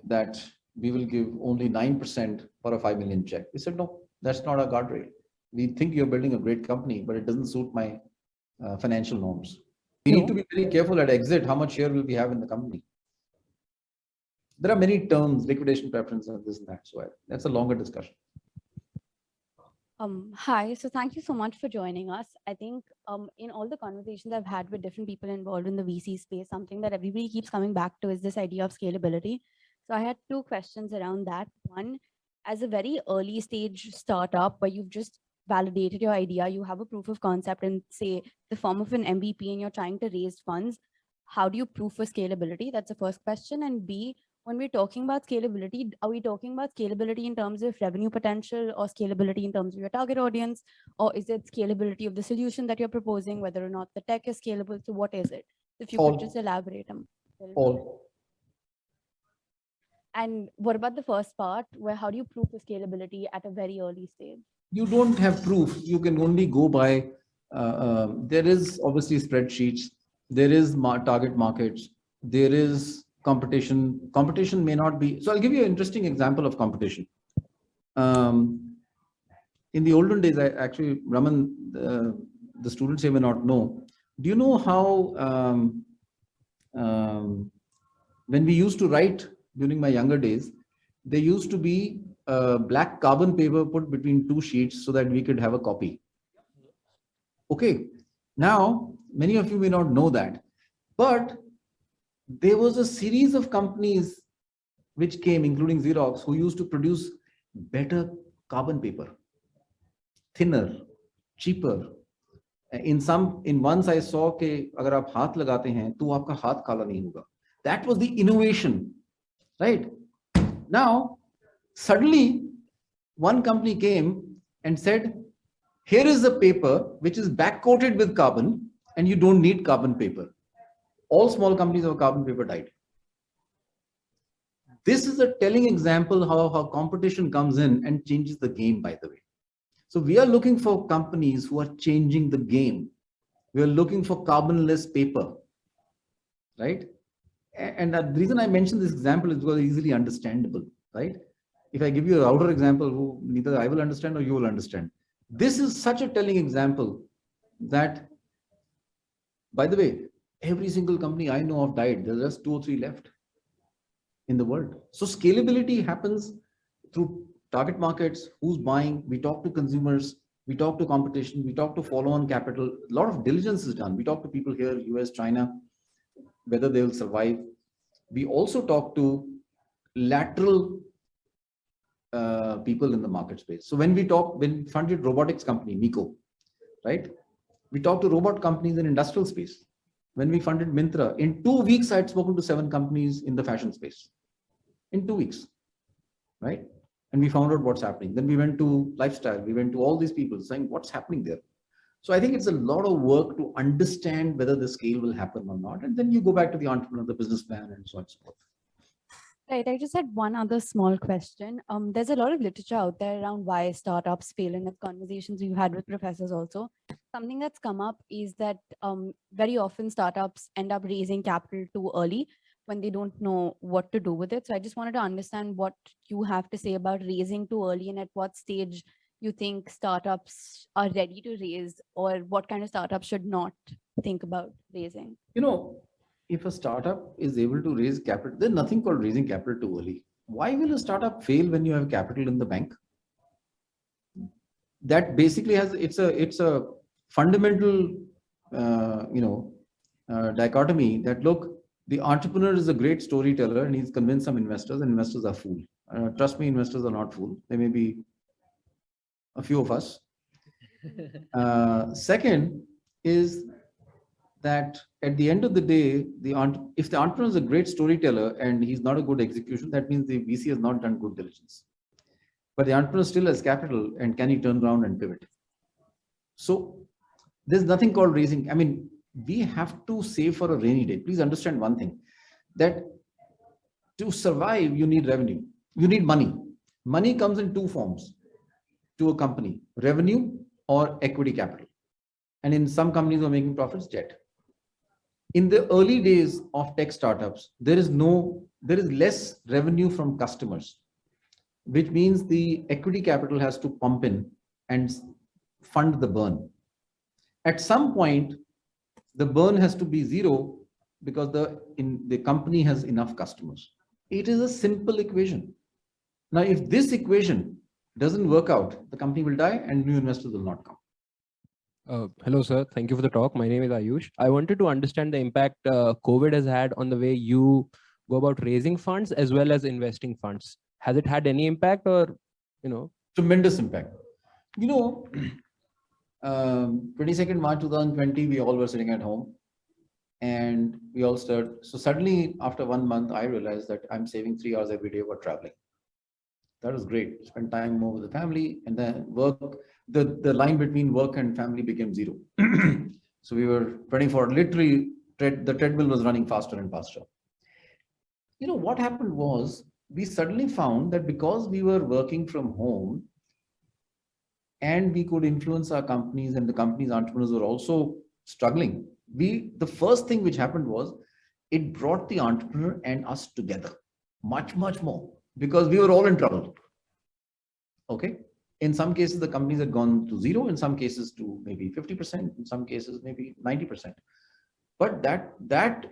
that we will give only 9% for a 5 million check. We said, no, that's not a guardrail. We think you're building a great company, but it doesn't suit my financial norms. We need to be very careful at exit, how much share will we have in the company. There are many terms, liquidation preference and this and that. So that's a longer discussion. Hi, so thank you so much for joining us. I think in all the conversations I've had with different people involved in the VC space, something that everybody keeps coming back to is this idea of scalability. So I had two questions around that. One, as a very early stage startup where you've just validated your idea, you have a proof of concept in, say, the form of an MVP, and you're trying to raise funds, how do you prove for scalability? That's the first question. And B, when we're talking about scalability, are we talking about scalability in terms of revenue potential or scalability in terms of your target audience? Or is it scalability of the solution that you're proposing, whether or not the tech is scalable? So what is it? If you could just elaborate a little bit. All. And what about the first part, where how do you prove the scalability at a very early stage? You don't have proof. You can only go by, there is obviously spreadsheets, there is target markets, there is competition. Competition may not be, so I'll give you an interesting example of competition. In the olden days, I actually, Raman, the students here may not know, do you know how, when we used to write during my younger days, there used to be black carbon paper put between two sheets so that we could have a copy. Okay. Now, many of you may not know that, but there was a series of companies which came, including Xerox, who used to produce better carbon paper, thinner, cheaper. In once I saw कि अगर आप हाथ लगाते हैं तो आपका हाथ काला नहीं होगा. That was the innovation, right? Now, suddenly, one company came and said, here is a paper which is back-coated with carbon and you don't need carbon paper. All small companies of carbon paper died. This is a telling example how competition comes in and changes the game, by the way. So we are looking for companies who are changing the game. We are looking for carbonless paper, right? And the reason I mentioned this example is because it's easily understandable, right? If I give you a router example, who neither I will understand or you will understand. This is such a telling example that, by the way, every single company I know of died. There's just 2 or 3 left in the world. So scalability happens through target markets, who's buying, we talk to consumers, we talk to competition, we talk to follow-on capital. A lot of diligence is done. We talk to people here, US, China, whether they will survive. We also talk to lateral people in the market space. So when we funded robotics company, Miko, right? We talked to robot companies in industrial space. When we funded Myntra, in 2 weeks, I had spoken to 7 companies in the fashion space. In 2 weeks, right? And we found out what's happening. Then we went to lifestyle. We went to all these people saying what's happening there. So I think it's a lot of work to understand whether the scale will happen or not. And then you go back to the entrepreneur, the business plan, and so on and so forth. Right. I just had one other small question. There's a lot of literature out there around why startups fail, and the conversations we've had with professors also. Something that's come up is that very often startups end up raising capital too early when they don't know what to do with it. So I just wanted to understand what you have to say about raising too early, and at what stage you think startups are ready to raise, or what kind of startups should not think about raising. You know, if a startup is able to raise capital, there's nothing called raising capital too early. Why will a startup fail when you have capital in the bank? That basically it's a fundamental dichotomy that, look, the entrepreneur is a great storyteller and he's convinced some investors, and investors are fooled. Trust me, investors are not fooled. There may be a few of us. Second is that at the end of the day, if the entrepreneur is a great storyteller and he's not a good execution, that means the VC has not done good diligence. But the entrepreneur still has capital, and can he turn around and pivot? So there's nothing called raising. I mean, we have to save for a rainy day. Please understand one thing, that to survive, you need revenue. You need money. Money comes in 2 forms to a company: revenue or equity capital. And in some companies who are making profits, debt. In the early days of tech startups, there is less revenue from customers, which means the equity capital has to pump in and fund the burn. At some point, the burn has to be 0 because the company has enough customers. It is a simple equation. Now, if this equation Doesn't work out, the company will die and new investors will not come. Hello, sir. Thank you for the talk. My name is Ayush. I wanted to understand the impact COVID has had on the way you go about raising funds as well as investing funds. Has it had any impact or, Tremendous impact. 22nd March 2020, we all were sitting at home and we all started. So suddenly after 1 month, I realized that I'm saving 3 hours every day for traveling. That was great. Spend time more with the family, and then work. The line between work and family became zero. So we were 24, literally the treadmill was running faster and faster. What happened was we suddenly found that because we were working from home and we could influence our companies, and the company's entrepreneurs were also struggling, the first thing which happened was it brought the entrepreneur and us together much more, because we were all in trouble. Okay. In some cases, the companies had gone to zero, in some cases to maybe 50%, in some cases maybe 90%. But that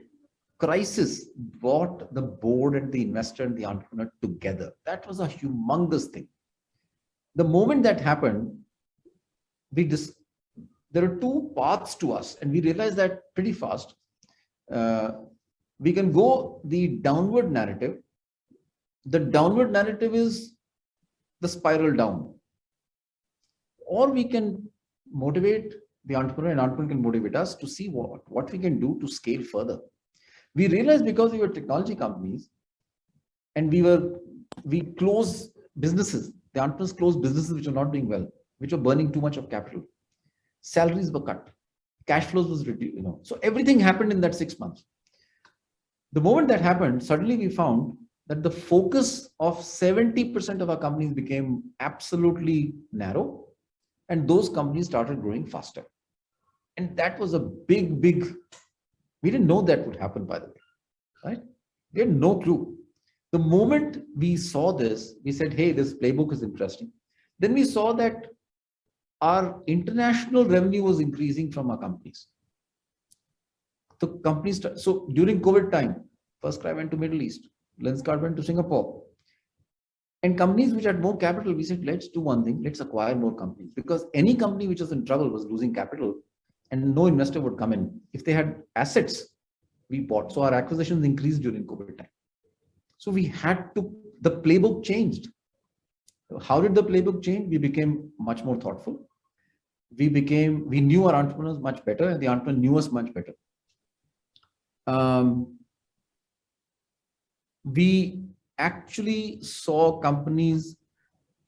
crisis brought the board and the investor and the entrepreneur together. That was a humongous thing. The moment that happened, there are two paths to us, and we realized that pretty fast. We can go the downward narrative. The downward narrative is the spiral down. Or we can motivate the entrepreneur, and entrepreneur can motivate us to see what we can do to scale further. We realized because we were technology companies and we close businesses, the entrepreneurs close businesses which are not doing well, which are burning too much of capital. Salaries were cut, cash flows was reduced, So everything happened in that 6 months. The moment that happened, suddenly we found that the focus of 70% of our companies became absolutely narrow, and those companies started growing faster. And that was a big, we didn't know that would happen, by the way, right? We had no clue. The moment we saw this, we said, hey, this playbook is interesting. Then we saw that our international revenue was increasing from our companies. The companies, so during COVID time, FirstCry went to Middle East, Lenskart went to Singapore. And companies which had more capital, we said, let's do one thing, let's acquire more companies. Because any company which was in trouble was losing capital and no investor would come in. If they had assets, we bought. So our acquisitions increased during COVID time. So we had to, the playbook changed. How did the playbook change? We became much more thoughtful. We knew our entrepreneurs much better, and the entrepreneur knew us much better. We actually saw companies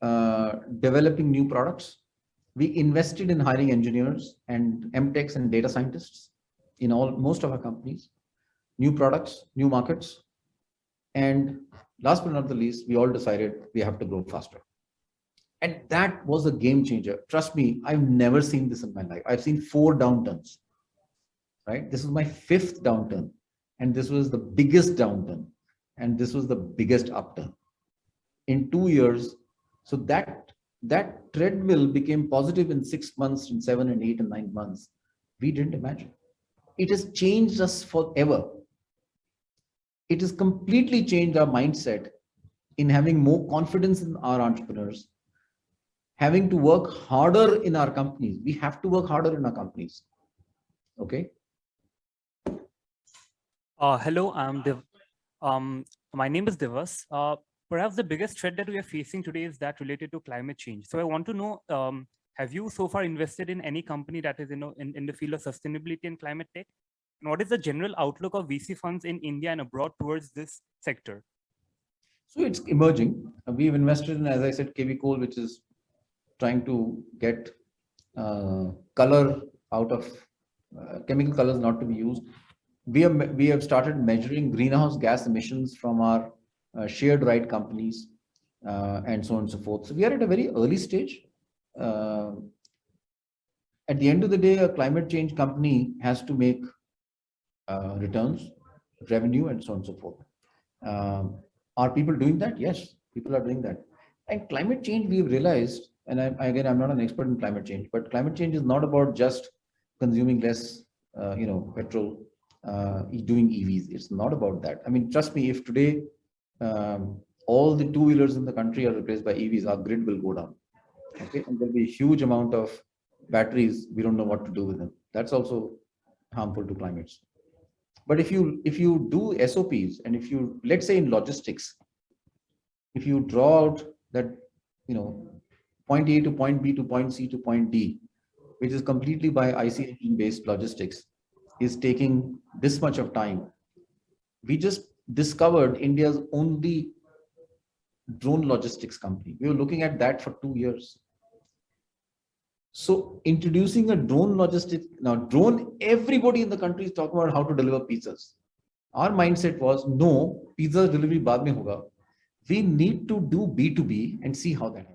developing new products. We invested in hiring engineers and MTechs and data scientists in most of our companies, new products, new markets. And last but not the least, we all decided we have to grow faster. And that was a game changer. Trust me, I've never seen this in my life. I've seen 4 downturns, right? This is my 5th downturn. And this was the biggest downturn. And this was the biggest upturn in 2 years. So that treadmill became positive in 6 months, in 7 and 8 and 9 months. We didn't imagine. It has changed us forever. It has completely changed our mindset in having more confidence in our entrepreneurs, having to work harder in our companies. We have to work harder in our companies. Okay. Hello, my name is Divas. Perhaps the biggest threat that we are facing today is that related to climate change. So I want to know, have you so far invested in any company that is in the field of sustainability and climate tech? And what is the general outlook of VC funds in India and abroad towards this sector? So it's emerging. We've invested in, as I said, KV Coal, which is trying to get color out of chemical colors not to be used. We have started measuring greenhouse gas emissions from our shared right companies and so on and so forth. So we are at a very early stage. At the end of the day, a climate change company has to make returns, revenue, and so on and so forth. Are people doing that? Yes, people are doing that. And climate change, we've realized, and I'm not an expert in climate change, but climate change is not about just consuming less, petrol, doing EVs. It's not about that. I mean, trust me, if today all the two-wheelers in the country are replaced by EVs, our grid will go down. Okay, and there'll be a huge amount of batteries. We don't know what to do with them. That's also harmful to climates. But if you do SOPs, and if you, let's say in logistics, if you draw out that, point A to point B to point C to point D, which is completely by IC engine based logistics, is taking this much of time. We just discovered India's only drone logistics company. We were looking at that for 2 years. So introducing a drone logistics, now drone, everybody in the country is talking about how to deliver pizzas. Our mindset was, no, pizza delivery baad mein hoga. We need to do B2B and see how that happens.